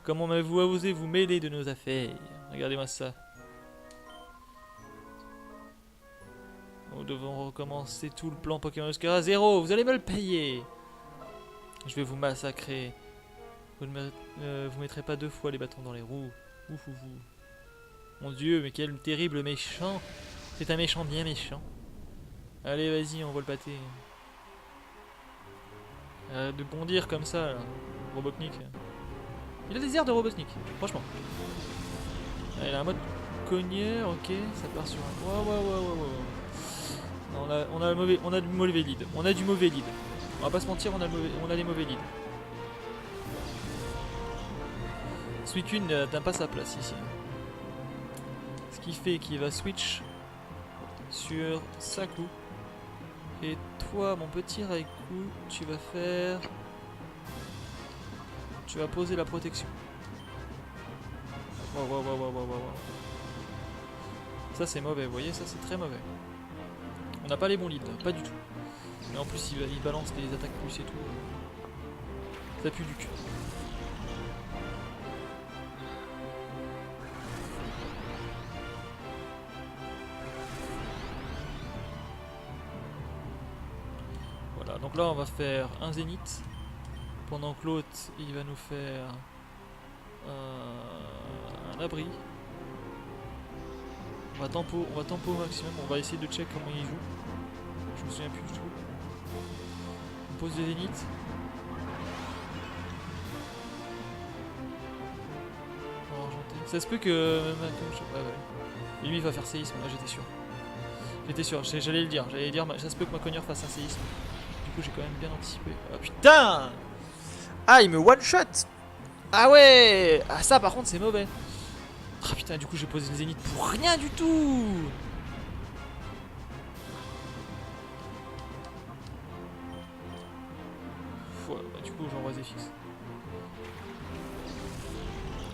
Comment m'avez-vous osé vous mêler de nos affaires? Regardez-moi ça. Nous devons recommencer tout le plan Pokémon Oscar à zéro. Vous allez me le payer. Je vais vous massacrer. Vous ne vous mettrez pas deux fois les bâtons dans les roues. Ouf. Mon Dieu, mais quel terrible méchant. C'est un méchant bien méchant. Allez, vas-y, on va le pâter. De bondir comme ça, là. Robotnik. Il a des airs de Robotnik, franchement. Ah, il a un mode cogneur, ok, ça part sur un... Ouais. On a du mauvais lead. On a du mauvais lead. On va pas se mentir, on a des mauvais leads. Suicune n'atteint pas sa place ici. Ce qui fait qu'il va switch sur Saku. Et toi, mon petit Raikou, tu vas faire... Tu vas poser la protection. Wow. Ça c'est mauvais, vous voyez, ça c'est très mauvais. On n'a pas les bons leads, pas du tout. Et en plus il balance des attaques plus et tout. Ça pue du cul. Voilà, donc là on va faire un zénith. Pendant que l'autre il va nous faire un abri. On va tempo au maximum, on va essayer de check comment il joue. Je me souviens plus du tout. On pose le zénith. On va argenter. Ça se peut que... Ouais. Lui il va faire séisme, là j'étais sûr. J'allais le dire, ça se peut que ma cogneur fasse un séisme. Du coup j'ai quand même bien anticipé. Ah putain! Ah il me one shot! Ah ouais! Ah ça par contre c'est mauvais. Ah putain, du coup j'ai posé le zénith pour rien du tout. Ouais, bah, du coup j'envoie Zéfix.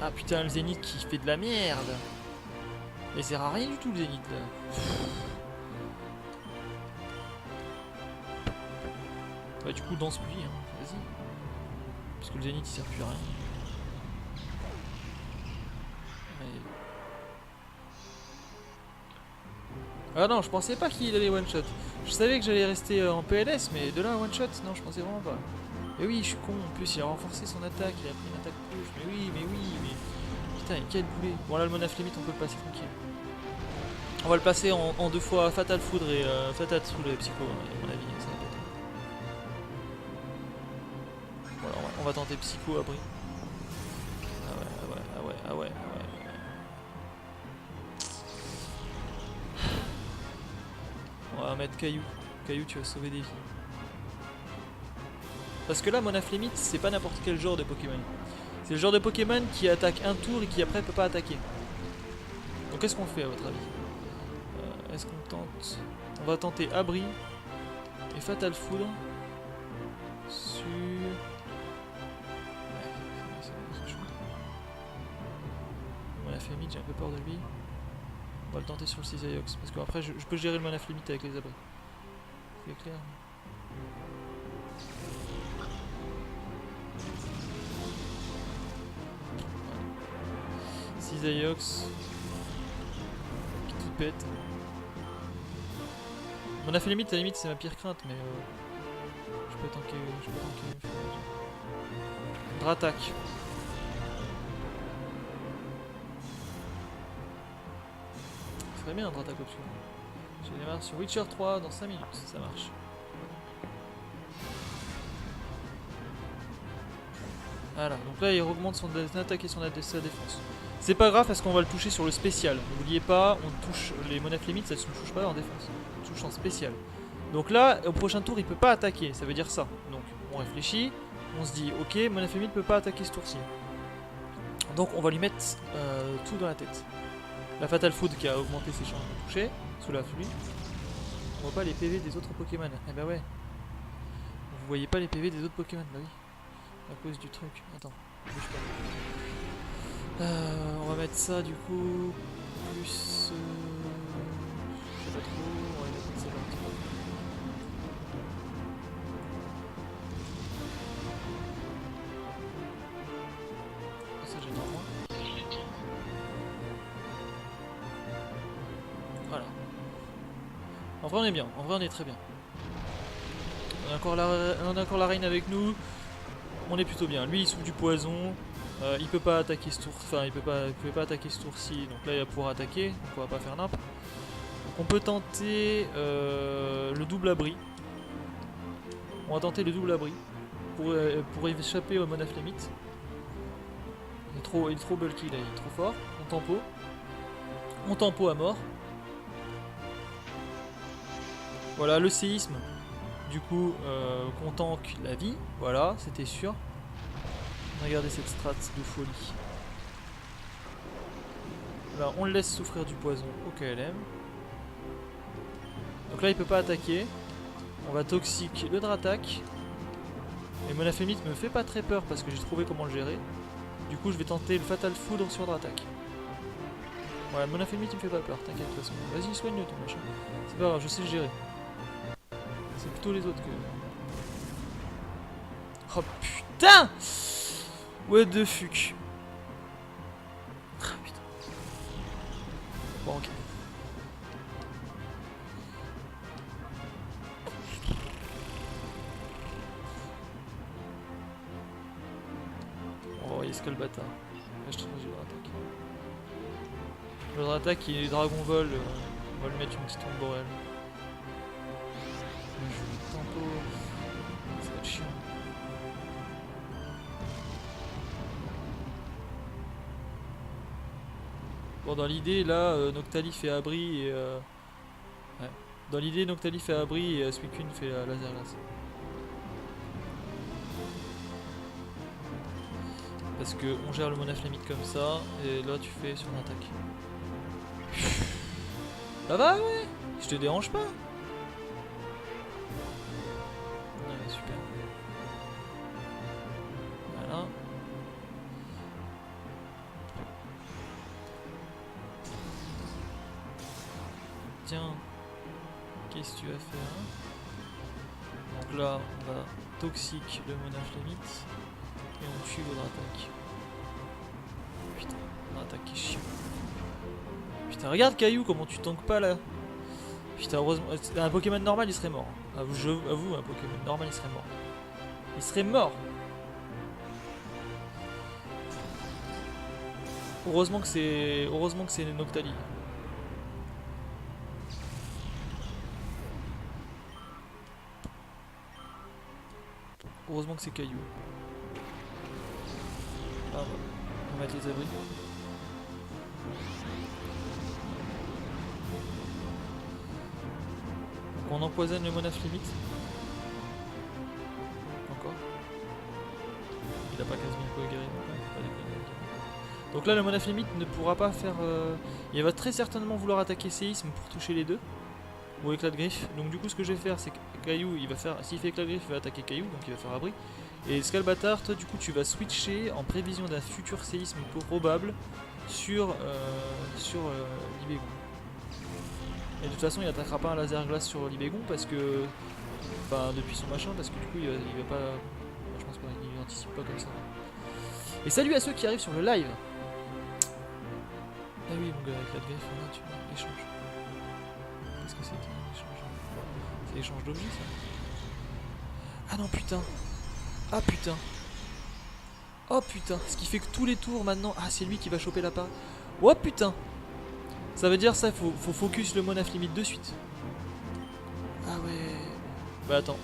Ah putain, le zénith qui fait de la merde. Mais ça sert à rien du tout le zénith là. Bah du coup danse-lui, hein. Vas-y. Parce que le zénith il sert plus à rien. Ah non, je pensais pas qu'il allait one shot. Je savais que j'allais rester en PLS, mais de là one shot, non, je pensais vraiment pas. Mais oui, je suis con. En plus, il a renforcé son attaque, il a pris une attaque push. Mais oui. Putain, quel boulet. Bon, là, le Monaf Limit, on peut le passer tranquille. On va le passer en deux fois Fatal Foudre et Psycho, à mon avis. Ça va être... Voilà, on va tenter Psycho abri. Ah ouais. On va mettre Caillou. Caillou, tu vas sauver des vies. Parce que là, Monaf Limit, c'est pas n'importe quel genre de Pokémon. C'est le genre de Pokémon qui attaque un tour et qui après peut pas attaquer. Donc qu'est-ce qu'on fait à votre avis? Est-ce qu'on tente... On va tenter Abri et Fatal Foudre sur... Monaf Limit, j'ai un peu peur de lui. On va le tenter sur le Cisaiox, parce qu'après je peux gérer le Monaf Limit avec les abris. C'est clair. Cisaiox qui pète. Monaf Limit, à la limite c'est ma pire crainte, mais je peux tanker. Dratak. Ça serait bien un Dratak obscur. Je démarre sur Witcher 3 dans 5 minutes, ça marche. Voilà, donc là il augmente son attaque et sa défense. C'est pas grave parce qu'on va le toucher sur le spécial. N'oubliez pas, on touche les Monaf Limit, ça ne touche pas en défense. On touche en spécial. Donc là, au prochain tour, il peut pas attaquer, ça veut dire ça. Donc on réfléchit, on se dit, ok, Monaf Limit peut pas attaquer ce tour-ci. Donc on va lui mettre tout dans la tête. La Fatal Food qui a augmenté ses chances de toucher, sous la pluie. On voit pas les PV des autres Pokémon. Eh bah ouais. Vous voyez pas les PV des autres Pokémon, bah oui. À cause du truc. Attends, bouge pas. On va mettre ça du coup. Plus. Je sais pas trop. On va mettre ça là. Ah, ça génère moins. Voilà. En vrai, on est bien. En vrai, on est très bien. On a encore la reine avec nous. On est plutôt bien. Lui il souffle du poison. Il peut pas attaquer ce tour. Enfin il pouvait pas attaquer ce tour-ci. Donc là il va pouvoir attaquer. Donc on va pas faire n'importe. On peut tenter le double abri. On va tenter le double abri pour échapper au Monaflémite. Il est trop bulky là, il est trop fort. On tempo à mort. Voilà le séisme. Du coup, qu'on tank la vie. Voilà, c'était sûr. Regardez cette strat de folie. Là, on le laisse souffrir du poison au KLM. Donc là, il peut pas attaquer. On va toxique le Dratak. Et Monaflémite me fait pas très peur parce que j'ai trouvé comment le gérer. Du coup, je vais tenter le Fatal Foudre sur Dratak. Voilà, Monaflémite il me fait pas peur, t'inquiète de toute façon. Vas-y, soigne ton machin. C'est pas grave, je sais le gérer. C'est plutôt les autres que... Oh putain! What the fuck? Ah putain. Bon, ok. On va envoyer Skullbattar. Là, je change le Dratak. Le Dratak et Dragon Vol, on va lui mettre une petite tombe boréale. Je vais tempo. Ça va être chiant. Bon, dans l'idée, là, Noctali fait abri et... Ouais. Dans l'idée, Noctali fait abri et Suicune fait laser glace. Parce que on gère le Monaflémite comme ça, et là tu fais sur l'attaque. Ça va, ouais? Je te dérange pas? Ouais, super. Voilà. Tiens, qu'est-ce que tu vas faire? Donc là, on va toxique le Monaflémite et on tue votre attaque. Putain, mon attaque est chiant. Putain, regarde Caillou, comment tu tankes pas là. Putain, heureusement, un Pokémon normal il serait mort. Avoue, un Pokémon normal il serait mort. Il serait mort. Heureusement que c'est Noctali. Heureusement que c'est Caillou. Ah, on va mettre les abris. Donc on empoisonne le Monaflémite. Encore. Il a pas 15 000 points guéris. Donc là le Monaflémite ne pourra pas faire... Il va très certainement vouloir attaquer Séisme pour toucher les deux. Ou éclat de griffe. Donc du coup ce que je vais faire c'est que Caillou il va faire... S'il fait éclat de griffe il va attaquer Caillou, donc il va faire abri. Et Skullbattar, toi du coup tu vas switcher en prévision d'un futur séisme probable sur Libégon. Et de toute façon il attaquera pas un laser glace sur Libégon parce que... Enfin depuis son machin parce que du coup il va pas... Je pense pas, il anticipe pas comme ça. Et salut à ceux qui arrivent sur le live. Ah oui mon gars, avec la griffe, là tu vois, échange. Qu'est-ce que c'est l'échange? C'est l'échange d'objets ça? Ah non putain. Ah putain. Oh putain. Ce qui fait que tous les tours maintenant... Ah c'est lui qui va choper la part. Oh putain. Ça veut dire ça, faut focus le Monaflémite de suite. Ah ouais. Bah attends.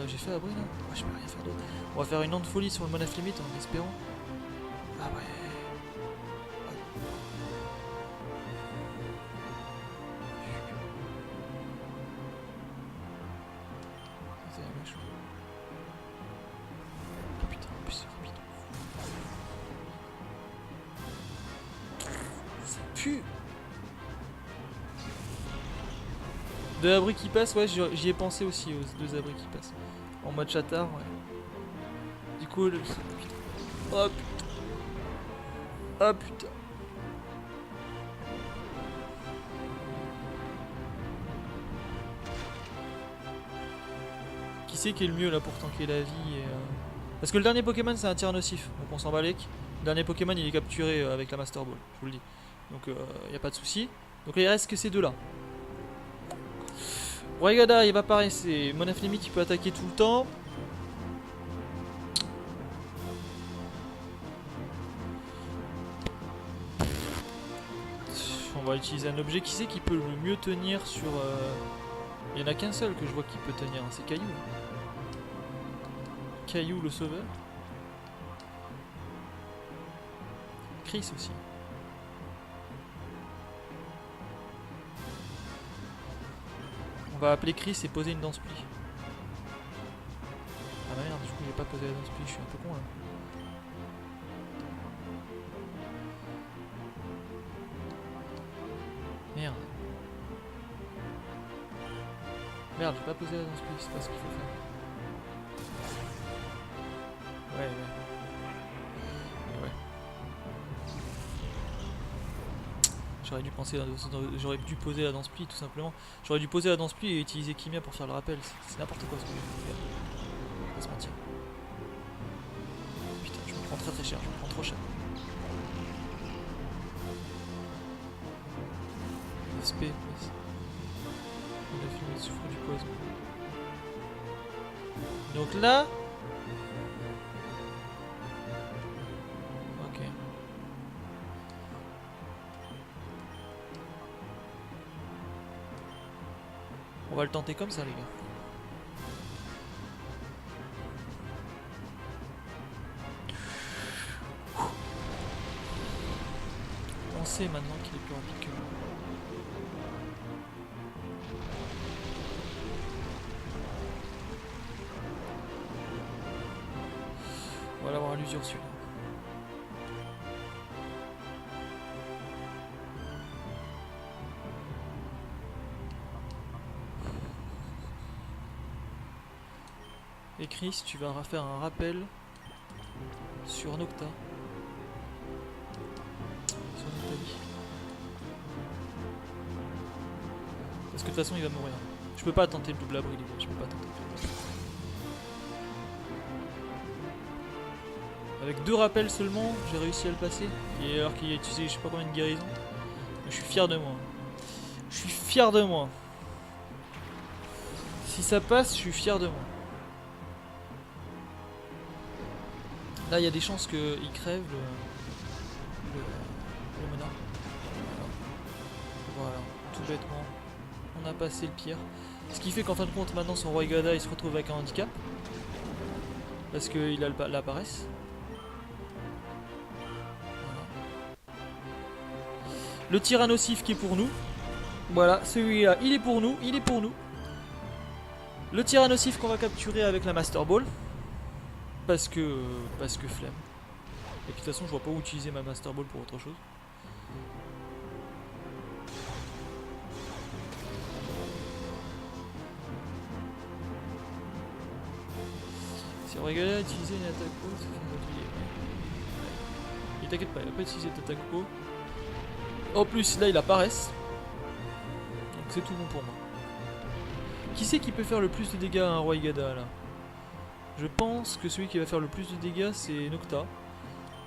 J'ai fait abri là? Ouais, je peux rien faire d'autre. On va faire une onde folie sur le Monaflémite en espérant. Ah ouais. Deux abris qui passent, ouais, j'y ai pensé aussi aux deux abris qui passent. En mode chatard, ouais. Du coup, le... Oh putain. Oh putain. Qui c'est qui est le mieux là pour tanker la vie et Parce que le dernier Pokémon c'est un tir nocif, donc on s'en bat les. Le dernier Pokémon il est capturé avec la Master Ball, je vous le dis. Donc y a pas de souci. Donc là, il reste que ces deux là. Raigada il va pareil, c'est Monaflémite qui peut attaquer tout le temps. va utiliser un objet. Qui c'est qui peut le mieux tenir sur... Il y en a qu'un seul que je vois qui peut tenir, hein, c'est Caillou. Caillou le sauveur. Chris aussi. On va appeler Chris et poser une danse plie. Ah bah merde, du coup j'ai pas posé la danse plie, je suis un peu con là. Merde. Merde, j'ai pas posé la danse plie, c'est pas ce qu'il faut faire. Ouais. J'aurais dû poser la danse plie tout simplement. J'aurais dû poser la danse plie et utiliser Kimia pour faire le rappel. C'est n'importe quoi ce que j'ai fait. On va se mentir. Putain, je me prends très cher, je me prends trop cher. SP, yes. Il a fini de souffrir du poison. Donc là. Ok. On va le tenter comme ça les gars. On sait maintenant qu'il est plus rapide que moi. On va l'avoir à l'usure celui-là. Et Chris, tu vas faire un rappel sur Nocta. Sur Nathalie. Parce que de toute façon il va mourir. Je peux pas tenter le double abri les gars, je peux pas tenter. Avec 2 rappels seulement, j'ai réussi à le passer. Et alors qu'il a utilisé je sais pas combien de guérisons. Je suis fier de moi. Je suis fier de moi. Si ça passe, je suis fier de moi. Là, il y a des chances qu'il crève le monarque. Voilà, tout bêtement. On a passé le pire. Ce qui fait qu'en fin de compte, maintenant, son roi Gada, il se retrouve avec un handicap. Parce qu'il a la paresse. Voilà. Le tyrannosif qui est pour nous. Voilà, celui-là, il est pour nous, il est pour nous. Le tyrannosif qu'on va capturer avec la Master Ball. Parce que flemme. Et puis de toute façon je vois pas où utiliser ma Master Ball pour autre chose. Si on regarde à utiliser une attaque haut, ça fait un atelier. Et t'inquiète pas, il va pas utiliser d'attaque haut. En plus là il apparaisse. Donc c'est tout bon pour moi. Qui c'est qui peut faire le plus de dégâts à un roi Igada là? Je pense que celui qui va faire le plus de dégâts c'est Nocta.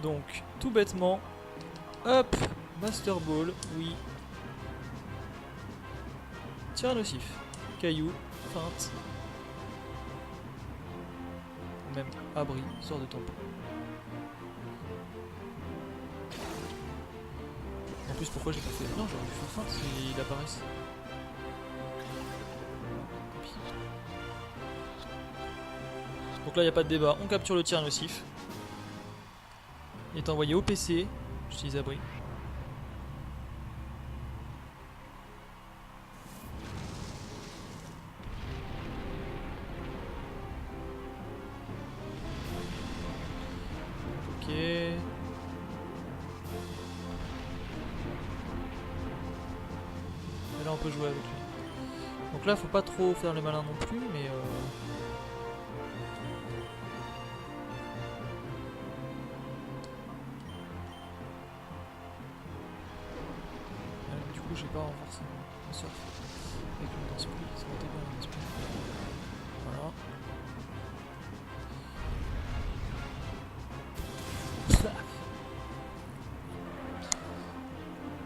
Donc tout bêtement, hop, Master Ball, oui. Tyrannosif, Caillou, feinte. Même abri, sort de tampon. En plus pourquoi j'ai pas fait... Non j'aurais dû faire feinte s'il apparaisse. Donc là il n'y a pas de débat, on capture le tyrannosif. Il est envoyé au PC, j'utilise abri. Ok. Et là on peut jouer avec lui. Donc là faut pas trop faire le malin non plus, mais du coup j'ai pas renforcé mon surf avec une danse plie, ça aurait été bien une danse plie. Voilà.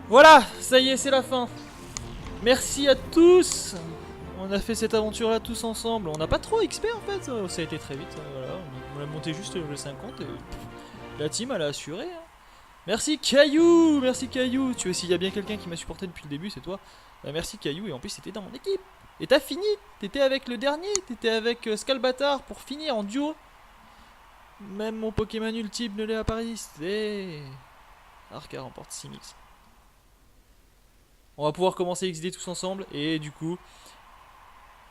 Voilà, ça y est, c'est la fin. Merci à tous. On a fait cette aventure là tous ensemble. On n'a pas trop XP en fait, ça a été très vite. Voilà. On a monté juste le 50 et la team elle a assuré. Hein. Merci Caillou, merci Caillou. Tu vois, s'il y a bien quelqu'un qui m'a supporté depuis le début, c'est toi. Merci Caillou, et en plus c'était dans mon équipe. Et t'as fini, t'étais avec le dernier, t'étais avec Scalbatar pour finir en duo. Même mon Pokémon ultime ne l'est à Paris. Et Arca remporte 6 mix. On va pouvoir commencer XD tous ensemble, et du coup,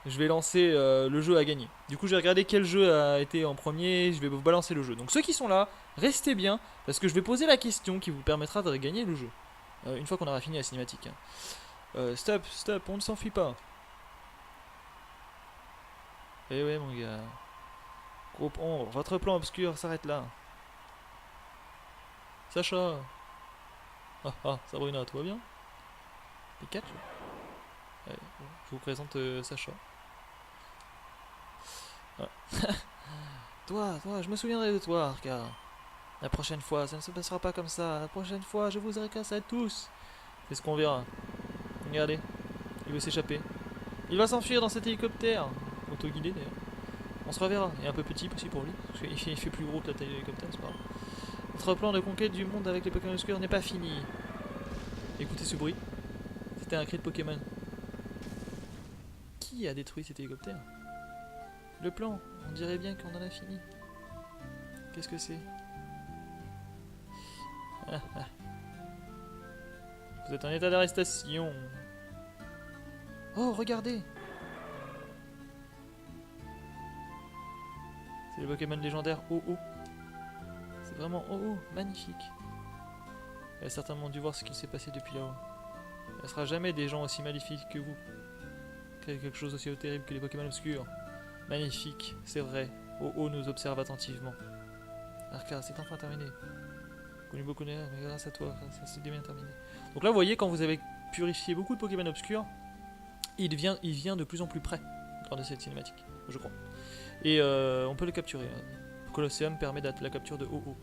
je vais lancer le jeu à gagner. Du coup, je vais regarder quel jeu a été en premier, je vais vous balancer le jeu. Donc ceux qui sont là, restez bien, parce que je vais poser la question qui vous permettra de gagner le jeu. Une fois qu'on aura fini la cinématique. Stop, on ne s'enfuit pas. Eh ouais mon gars. Groupe ombre, votre plan obscur s'arrête là. Sacha. Ah, Sabrina, tout va bien? Pikachu. Ouais, bon, je vous présente Sacha. Ah. Toi, je me souviendrai de toi, Arca. La prochaine fois, ça ne se passera pas comme ça. La prochaine fois, je vous récasse à tous. C'est ce qu'on verra. Regardez, il veut s'échapper. Il va s'enfuir dans cet hélicoptère. Auto-guidé d'ailleurs. On se reverra. Et un peu petit aussi pour lui. Il fait plus gros que la taille de l'hélicoptère, c'est pas grave. Notre plan de conquête du monde avec les Pokémon obscurs n'est pas fini. Écoutez ce bruit. C'était un cri de Pokémon. Qui a détruit cet hélicoptère? Le plan. On dirait bien qu'on en a fini. Qu'est-ce que c'est? Vous êtes en état d'arrestation. Oh, regardez! C'est le Pokémon légendaire Oh-Oh. C'est vraiment Oh-Oh, magnifique. Elle a certainement dû voir ce qui s'est passé depuis là-haut. Elle ne sera jamais des gens aussi maléfiques que vous. Quelque chose aussi terrible que les Pokémon obscurs. Magnifique, c'est vrai. Oh-Oh nous observe attentivement. Arca, c'est enfin terminé. Connu beaucoup mais grâce à toi, ça s'est bien terminé. Donc là, vous voyez, quand vous avez purifié beaucoup de Pokémon obscurs, il vient de plus en plus près lors de cette cinématique, je crois. Et on peut le capturer. Colosseum permet la capture de Oh-Oh.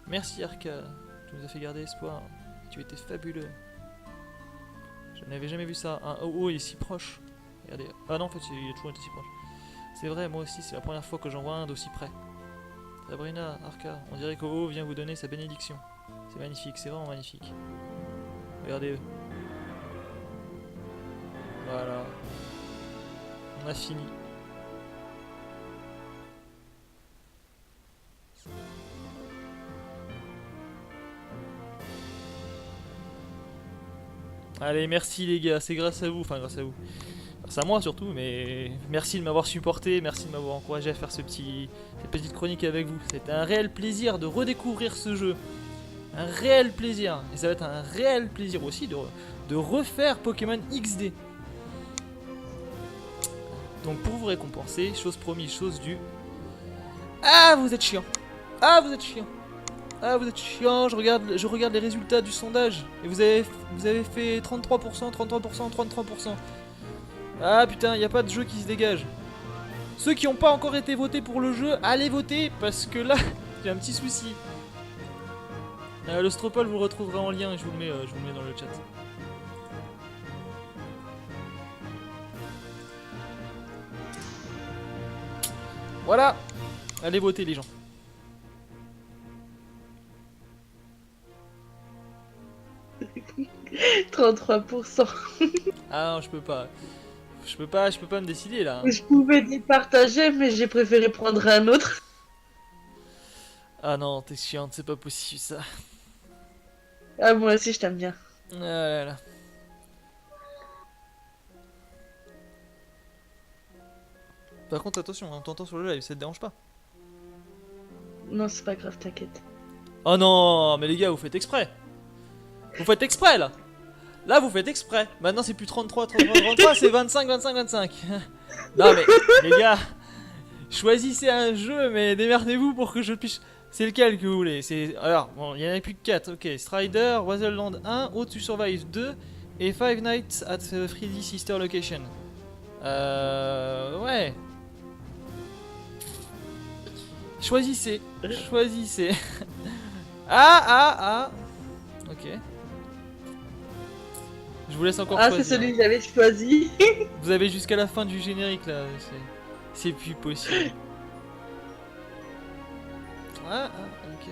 Merci Arca, tu nous as fait garder espoir. Tu étais fabuleux. Je n'avais jamais vu ça. Un Oh-Oh est si proche. Regardez. Ah non, en fait, il a toujours été si proche. C'est vrai, moi aussi, c'est la première fois que j'en vois un d'aussi près. Sabrina, Arca, on dirait qu'O-Oh vient vous donner sa bénédiction. C'est magnifique, c'est vraiment magnifique. Regardez. Voilà. On a fini. Allez, merci les gars, c'est grâce à vous, enfin grâce à vous. Grâce à moi surtout, mais merci de m'avoir supporté, merci de m'avoir encouragé à faire cette petite chronique avec vous. C'était un réel plaisir de redécouvrir ce jeu. Un réel plaisir. Et ça va être un réel plaisir aussi de refaire Pokémon XD. Donc pour vous récompenser, chose promise, chose due. Ah, vous êtes chiant. Ah, vous êtes chiant. Ah, vous êtes chiant, je regarde les résultats du sondage. Et vous avez fait 33%, 33%, 33%. Ah putain, y a pas de jeu qui se dégage. Ceux qui n'ont pas encore été votés pour le jeu, allez voter, parce que là, j'ai un petit souci. Le Stropole, vous le retrouverez en lien, je vous le mets dans le chat. Voilà. Allez voter les gens. « 33%. Ah non, je peux pas me décider là. Je pouvais départager, mais j'ai préféré prendre un autre. Ah non, t'es chiante, c'est pas possible ça. Ah, moi aussi, je t'aime bien. Ah là là. Par contre, attention, on t'entend sur le live, ça te dérange pas? Non, c'est pas grave, t'inquiète. Oh non, mais les gars, vous faites exprès. Vous faites exprès là. Là, vous faites exprès. Maintenant, c'est plus 33, 33, 33, c'est 25, 25, 25. Non mais, les gars, choisissez un jeu, mais démerdez-vous pour que je puisse... C'est lequel que vous voulez? Alors, bon, il n'y en a plus que 4. Ok, Strider, Wazelland 1, How to Survive 2 et Five Nights at Freddy's Sister Location. Ouais. Choisissez. Ah. Ok. Je vous laisse encore choisir. Ah, c'est celui que j'avais choisi. Vous avez jusqu'à la fin du générique là. C'est plus possible. Ah, ok.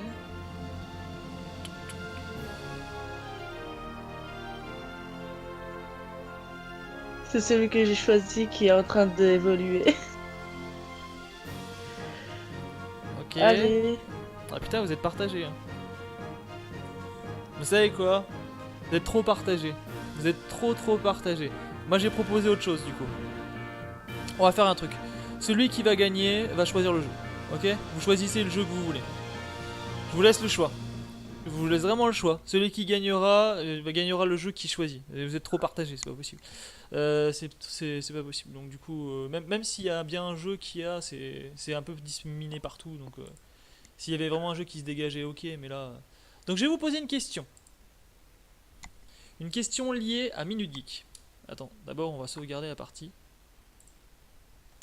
C'est celui que j'ai choisi qui est en train d'évoluer. Ok. Allez. Ah putain, vous êtes partagés. Hein. Vous savez quoi? Vous êtes trop partagés. Vous êtes trop partagés. Moi j'ai proposé autre chose du coup. On va faire un truc. Celui qui va gagner va choisir le jeu. Ok? Vous choisissez le jeu que vous voulez. Je vous laisse le choix. Je vous laisse vraiment le choix. Celui qui gagnera, gagnera le jeu qu'il choisit. Et vous êtes trop partagés, c'est pas possible. C'est pas possible. Donc du coup, même s'il y a bien un jeu qui a, c'est un peu disséminé partout. Donc s'il y avait vraiment un jeu qui se dégageait, ok. Mais là... Donc je vais vous poser une question. Une question liée à Minute Geek. Attends, d'abord on va sauvegarder la partie.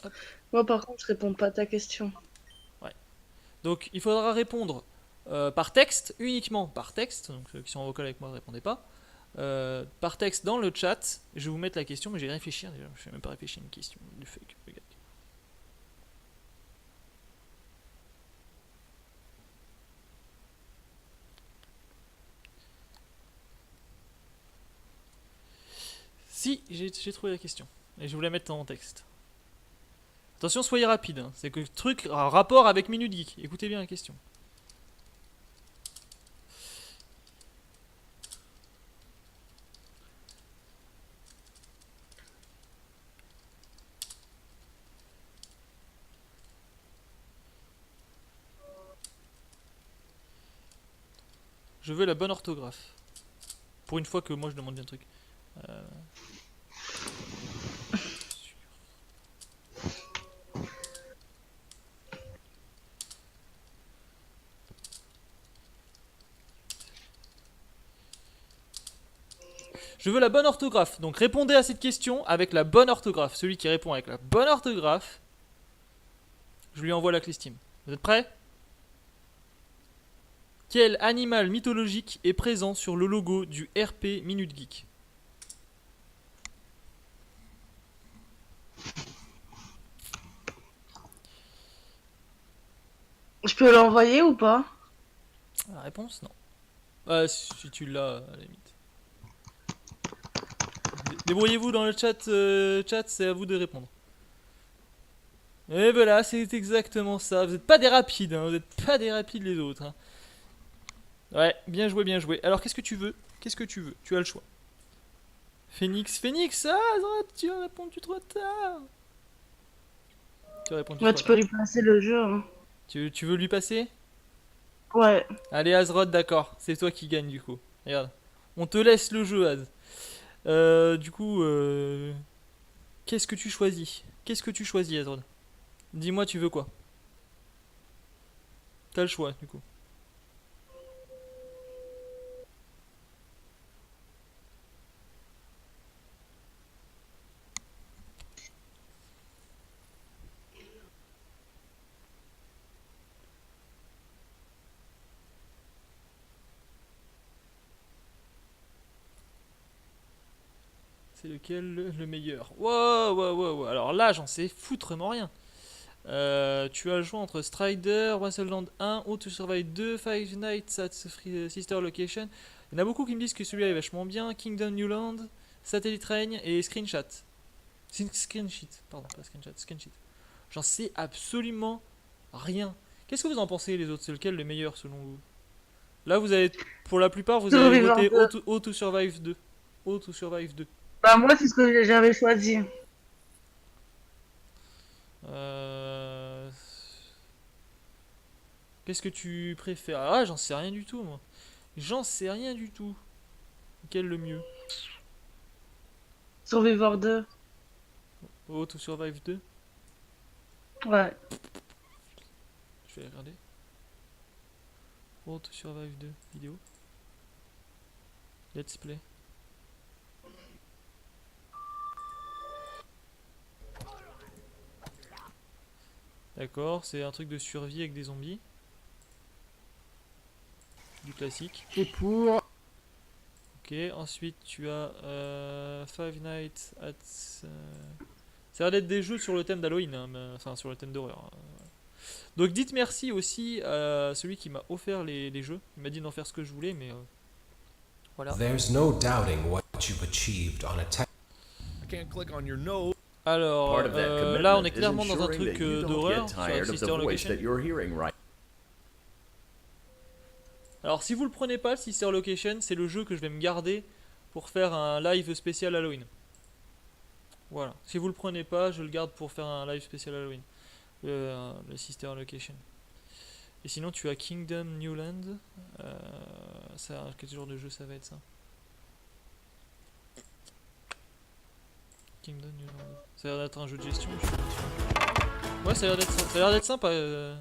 Hop. Moi, par contre, je réponds pas à ta question. Ouais. Donc il faudra répondre par texte, uniquement par texte. Donc ceux qui sont en vocal avec moi ne répondez pas. Par texte dans le chat. Je vais vous mettre la question, mais je vais réfléchir déjà. Je vais même pas réfléchir à une question. Du fuck, regarde. Si, j'ai trouvé la question. Et je vais vous la mettre en texte. Attention, soyez rapide. Hein. C'est que le truc a rapport avec Minute Geek. Écoutez bien la question. Je veux la bonne orthographe. Pour une fois que moi je demande bien un truc. Je veux la bonne orthographe. Donc répondez à cette question avec la bonne orthographe. Celui qui répond avec la bonne orthographe, je lui envoie la clé Steam. Vous êtes prêts? Quel animal mythologique est présent sur le logo du RP Minute Geek? Je peux l'envoyer ou pas? La réponse, non. Si tu l'as, à la limite. Débrouillez-vous dans le chat, chat, c'est à vous de répondre. Et voilà, c'est exactement ça. Vous n'êtes pas des rapides, hein. Vous n'êtes pas des rapides les autres. Hein. Ouais, bien joué, bien joué. Alors qu'est-ce que tu veux? Qu'est-ce que tu veux? Tu as le choix. Phoenix, ah, tu as répondu trop tard. Tu as répondu Ouais, trop tu tard. peux lui passer le jeu. Hein. Tu veux lui passer? Ouais. Allez, Azrod, d'accord. C'est toi qui gagne du coup. Regarde. On te laisse le jeu, Az. Du coup, qu'est-ce que tu choisis? Qu'est-ce que tu choisis, Azrod? Dis-moi, tu veux quoi? T'as le choix, du coup. C'est lequel le meilleur? Wow. Alors là, j'en sais foutrement rien. Tu as le choix entre Strider, Wasteland 1, How to Survive 2, Five Nights at Sister Location. Il y en a beaucoup qui me disent que celui-là est vachement bien. Kingdom New Land, Satellite Reign et Screenshot. Screenshot, pardon, pas Screenshot, Screenshot. J'en sais absolument rien. Qu'est-ce que vous en pensez les autres? C'est lequel le meilleur selon vous? Là, vous avez, pour la plupart, vous avez Survivor voté 2. How to Survive 2. How to Survive 2. Bah, moi, c'est ce que j'avais choisi. Euh... Qu'est-ce que tu préfères? Ah, j'en sais rien du tout, moi. J'en sais rien du tout. Quel le mieux? Survivor 2. How to Survive 2? Ouais. Je vais regarder. How to Survive 2 vidéo. Let's play. D'accord, c'est un truc de survie avec des zombies. Du classique. Et pour... Ok, ensuite tu as Five Nights at... Ça a l'air d'être des jeux sur le thème d'Halloween, hein, enfin sur le thème d'horreur. Hein, voilà. Donc dites merci aussi à celui qui m'a offert les jeux. Il m'a dit d'en faire ce que je voulais, mais voilà. There's no doubting what you've achieved on a can't click on your nose. Alors, Part of that là on commitment est is clairement dans un ensuring truc that you don't d'horreur get sur tired of Sister the voice Location. that you're hearing right. Alors si vous le prenez pas, le Sister Location, c'est le jeu que je vais me garder pour faire un live spécial Halloween. Voilà, si vous le prenez pas, je le garde pour faire un live spécial Halloween. Le Sister Location. Et sinon tu as Kingdom Newland. Quel genre de jeu ça va être ça? Kingdom Newland. Ça a l'air d'être un jeu de gestion, je suis pas sûr. Ouais, ça a l'air d'être sympa. Ah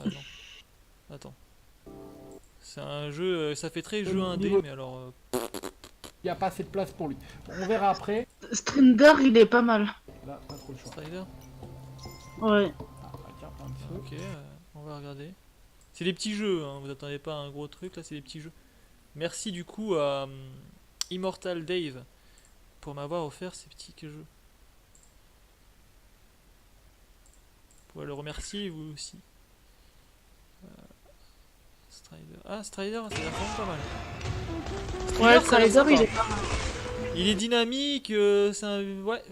non. Attends. C'est un jeu, ça fait très jeu indé, mais alors... Il n'y a pas assez de place pour lui. Bon, on verra après. Strinder, il est pas mal. Là, pas trop le choix. Strider. Ouais. Ah, bah, tiens, plein de feu. Ok, on va regarder. C'est des petits jeux, hein, vous attendez pas à un gros truc, là c'est des petits jeux. Merci du coup à Immortal Dave pour m'avoir offert ces petits jeux. Vous pouvez le remercier vous aussi. Strider. Ah, Strider, ça a l'air vraiment pas mal. Ouais, ça a l'air Strider, sympa. il est pas mal. Il est dynamique, c'est un... Ouais.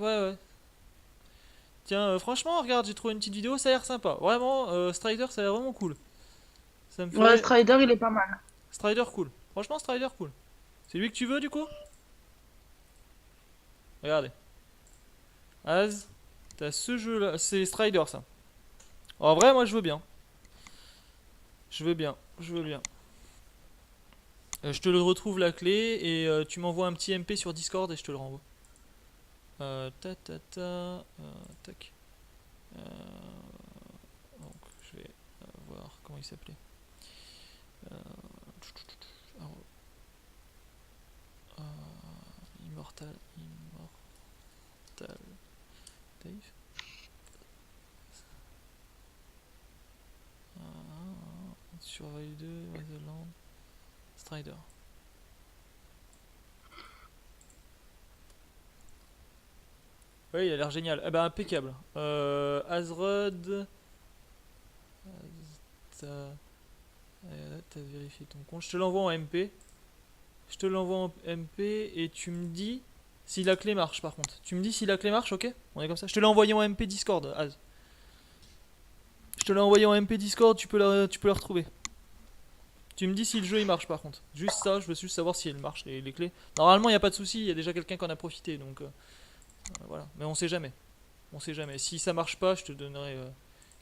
Tiens, franchement, regarde, j'ai trouvé une petite vidéo, ça a l'air sympa. Vraiment, Strider, ça a l'air vraiment cool. Ça me fait... Ouais, Strider, il est pas mal. Strider cool. Franchement, Strider cool. C'est lui que tu veux du coup? Regardez. Az, t'as ce jeu là. C'est Strider ça. En vrai, moi je veux bien. Je veux bien. Je te le retrouve la clé et tu m'envoies un petit MP sur Discord et je te le renvoie. Tac. Donc je vais voir comment il s'appelait. Immortal Dave. Survive 2, The Land. Strider. Oui, il a l'air génial. Ah bah impeccable. Azrod. T'as vérifié ton compte. Je te l'envoie en MP. Et tu me dis si la clé marche par contre. Tu me dis si la clé marche, ok? On est comme ça. Je te l'ai envoyé en MP Discord, Az. Je te l'ai envoyé en MP Discord, tu peux la retrouver. Tu me dis si le jeu il marche par contre. Juste ça, je veux juste savoir si elle marche les clés. Normalement il n'y a pas de souci, il y a déjà quelqu'un qui en a profité donc voilà. Mais on sait jamais. Si ça marche pas, je te donnerai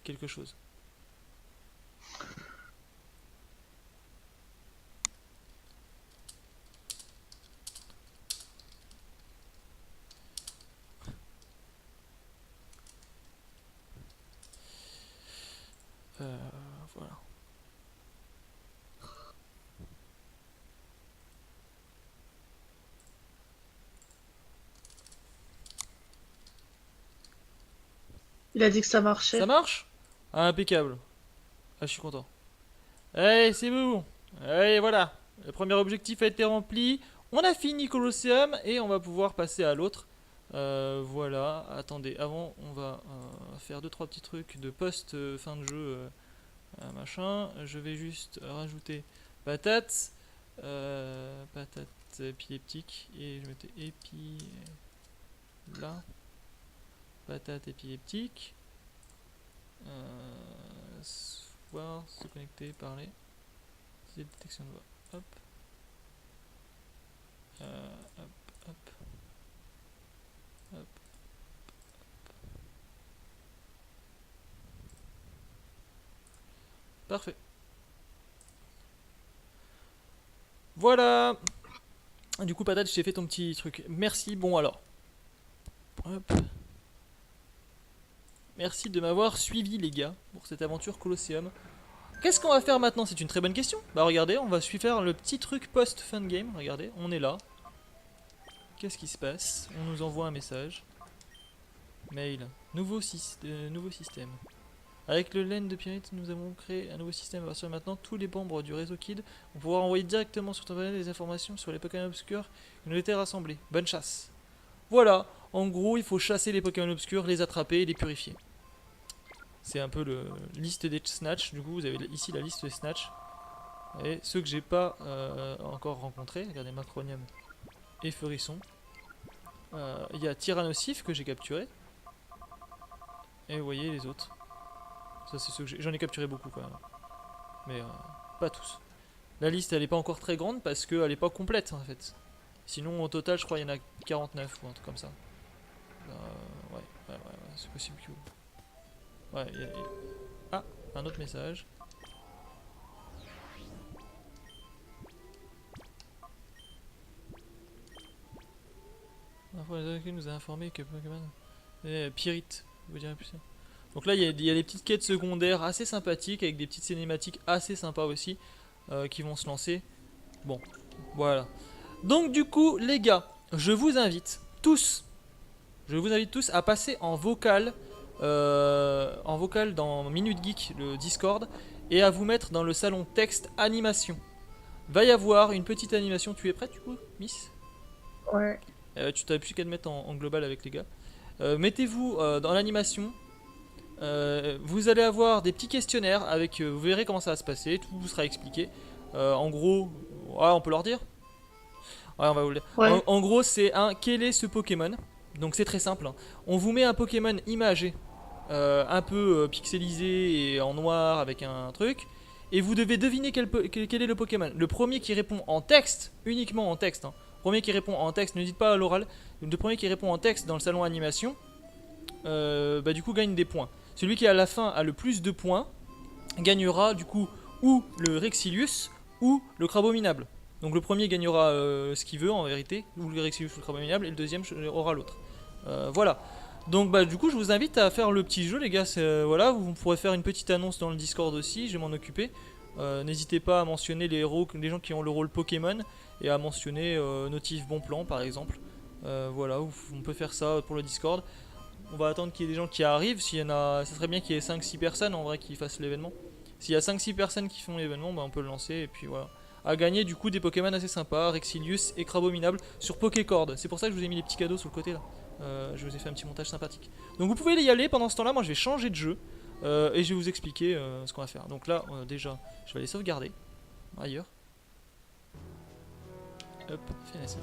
quelque chose. Voilà. Il a dit que ça marchait. Ça marche? Ah, impeccable. Ah, je suis content. Allez, c'est bon. Allez, voilà. Le premier objectif a été rempli. On a fini Colosseum et on va pouvoir passer à l'autre. Voilà. Attendez, avant, on va faire 2-3 petits trucs de post fin de jeu. Machin. Je vais juste rajouter patate. Patate épileptique. Et je mettais épi. Là. Patate épileptique. Voir, se connecter, parler. C'est détection de voix. Hop. Hop. Parfait. Voilà. Du coup, patate, je t'ai fait ton petit truc. Merci. Bon alors. Hop. Merci de m'avoir suivi les gars pour cette aventure Colosseum. Qu'est-ce qu'on va faire maintenant? C'est une très bonne question. Bah regardez, on va faire le petit truc post-fun game. Regardez, on est là. Qu'est-ce qui se passe? On nous envoie un message. Mail. Nouveau système. Avec le LAN de Pyramide, nous avons créé un nouveau système. À partir de maintenant, tous les membres du réseau Kid vont pouvoir envoyer directement sur ton panel des informations sur les Pokémon obscurs qui ont été rassemblés. Bonne chasse. Voilà. En gros, il faut chasser les Pokémon obscurs, les attraper et les purifier. C'est un peu le liste des snatch. Du coup, vous avez ici la liste des snatch. Et ceux que j'ai pas encore rencontrés. Regardez, Macronium et Feurisson. Il y a Tyrannosif que j'ai capturé. Et vous voyez les autres. Ça c'est ceux que j'en ai capturé beaucoup quand même. Mais pas tous. La liste elle est pas encore très grande parce qu'elle est pas complète en fait. Sinon au total je crois il y en a 49 ou un truc comme ça. Ouais, c'est possible que... Ouais, Ah, un autre message. L'info nous a informé que Pokémon... Pyrite, vous direz plus ça. Donc là il y a des petites quêtes secondaires assez sympathiques avec des petites cinématiques assez sympas aussi qui vont se lancer. Bon, voilà. Donc du coup les gars, je vous invite tous à passer en vocal dans Minute Geek, le Discord, et à vous mettre dans le salon texte animation. Va y avoir une petite animation. Tu es prête du coup, Miss? Ouais. Tu t'avais plus qu'à te mettre en global avec les gars. Mettez-vous dans l'animation. Vous allez avoir des petits questionnaires avec. Vous verrez comment ça va se passer. Tout vous sera expliqué. En gros, ouais, on peut leur dire. Ouais, on va vous le dire. Ouais. En gros, c'est un quel est ce Pokémon. Donc c'est très simple. Hein. On vous met un Pokémon imagé, un peu pixelisé et en noir avec un truc. Et vous devez deviner quel est le Pokémon. Le premier qui répond en texte, uniquement en texte. Hein. Le premier qui répond en texte, ne dites pas à l'oral. Le premier qui répond en texte dans le salon animation, bah, du coup gagne des points. Celui qui à la fin a le plus de points gagnera du coup ou le Rexilius ou le Crabominable. Donc le premier gagnera ce qu'il veut en vérité, ou le Rexilius ou le Crabominable, et le deuxième aura l'autre. Voilà. Donc bah du coup je vous invite à faire le petit jeu les gars, voilà, vous pourrez faire une petite annonce dans le Discord aussi, je vais m'en occuper. N'hésitez pas à mentionner les gens qui ont le rôle Pokémon et à mentionner Notif Bonplan par exemple. Voilà, on peut faire ça pour le Discord. On va attendre qu'il y ait des gens qui arrivent, s'il y en a, ça serait bien qu'il y ait 5-6 personnes en vrai qui fassent l'événement. S'il y a 5-6 personnes qui font l'événement, bah on peut le lancer et puis voilà. À gagner du coup des Pokémon assez sympas, Rexilius et Crabominable sur Pokécord. C'est pour ça que je vous ai mis les petits cadeaux sur le côté là. Je vous ai fait un petit montage sympathique. Donc vous pouvez y aller pendant ce temps là, moi je vais changer de jeu et je vais vous expliquer ce qu'on va faire. Donc là déjà je vais aller sauvegarder ailleurs. Hop, Fenacet.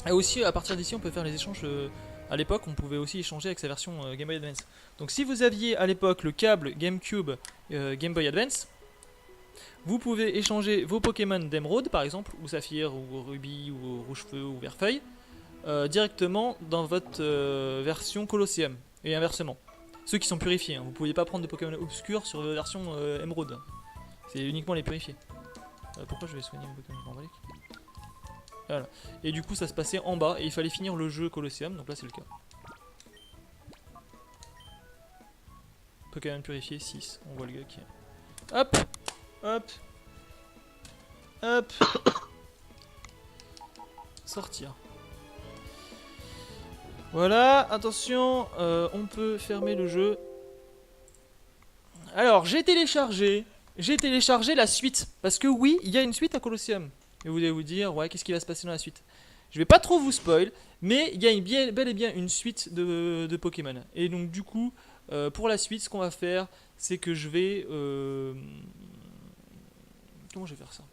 Et aussi à partir d'ici on peut faire les échanges. À l'époque on pouvait aussi échanger avec sa version Game Boy Advance. Donc si vous aviez à l'époque le câble GameCube Game Boy Advance, vous pouvez échanger vos Pokémon d'Emeraude par exemple, ou Saphir, ou Ruby, ou Rouge-Feu, ou Vert-Feuille, directement dans votre version Colosseum, et inversement. Ceux qui sont purifiés, hein. Vous ne pouviez pas prendre de Pokémon obscurs sur la version Emeraude. C'est uniquement les purifiés. Pourquoi je vais soigner mon Pokémon en relique? Voilà. Et du coup ça se passait en bas, et il fallait finir le jeu Colosseum, donc là c'est le cas. Pokémon purifié 6, on voit le gars qui est... Hop! Hop! Hop! Sortir. Voilà, attention, on peut fermer le jeu. Alors, j'ai téléchargé la suite. Parce que oui, il y a une suite à Colosseum. Et vous allez vous dire, ouais, qu'est-ce qui va se passer dans la suite? Je vais pas trop vous spoil, mais il y a bel et bien une suite de Pokémon. Et donc du coup, pour la suite, ce qu'on va faire, c'est que je vais... Comment je vais faire ça?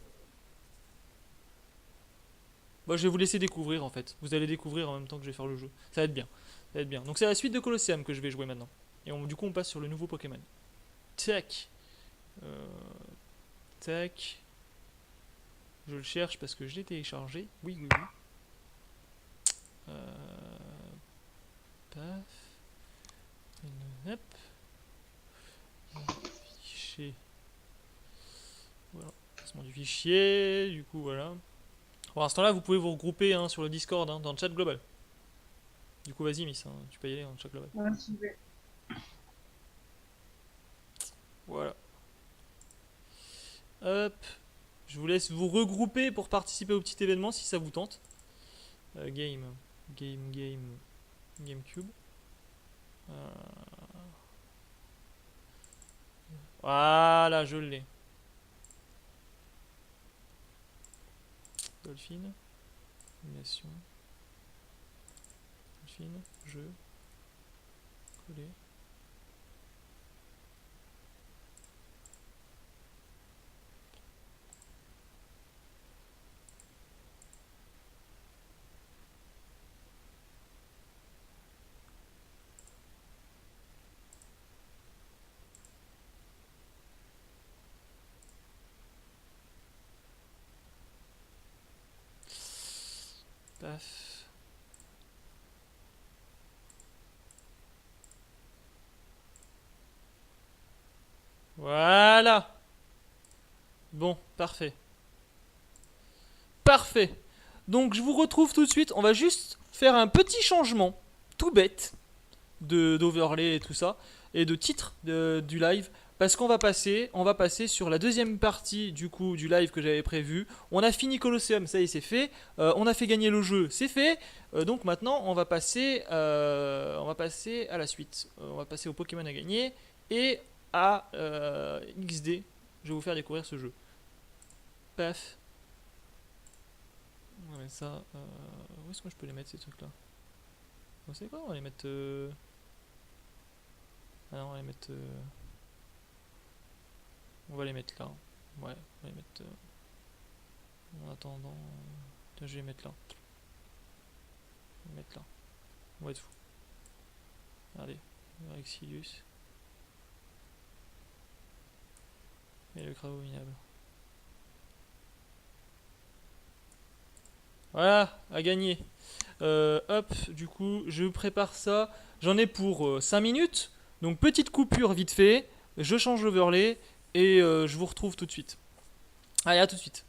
Bah, je vais vous laisser découvrir en fait. Vous allez découvrir en même temps que je vais faire le jeu. Ça va être bien. Ça va être bien. Donc c'est la suite de Colosseum que je vais jouer maintenant. Et du coup on passe sur le nouveau Pokémon. Tac. Tac. Je le cherche parce que je l'ai téléchargé. Oui, oui, oui. Paf. Hop. Fichier. Voilà. Placement du fichier. Du coup voilà. Pour l'instant là vous pouvez vous regrouper hein, sur le Discord, hein, dans le chat global. Du coup vas-y Miss, hein, tu peux y aller dans le chat global. Ouais, j'y vais. Voilà. Hop. Je vous laisse vous regrouper pour participer au petit événement si ça vous tente. GameCube. Voilà, je l'ai. Dolphin. Animation. Dolphin. Jeu. Coller. Paf. Voilà. Bon, parfait. Parfait. Donc je vous retrouve tout de suite. On va juste faire un petit changement, tout bête, d'overlay et tout ça, et de titre du live. Parce qu'on va passer sur la deuxième partie du coup du live que j'avais prévu. On a fini Colosseum, ça y est, c'est fait. On a fait gagner le jeu, c'est fait. Donc maintenant on va passer à la suite. On va passer au Pokémon à gagner et à XD. Je vais vous faire découvrir ce jeu. Paf. On va mettre ça. Où est-ce que je peux les mettre ces trucs là? Vous savez quoi? On va les mettre. Ah non, on va les mettre. On va les mettre là. Ouais, on va les mettre. En attendant. Tiens, je vais les mettre là. Je vais les mettre là. On va être fou. Regardez. Rexilius. Et le crabe minable. Voilà, à gagner. Hop, du coup, je prépare ça. J'en ai pour 5 minutes. Donc, petite coupure vite fait. Je change l'overlay. Et je vous retrouve tout de suite. Allez, à tout de suite.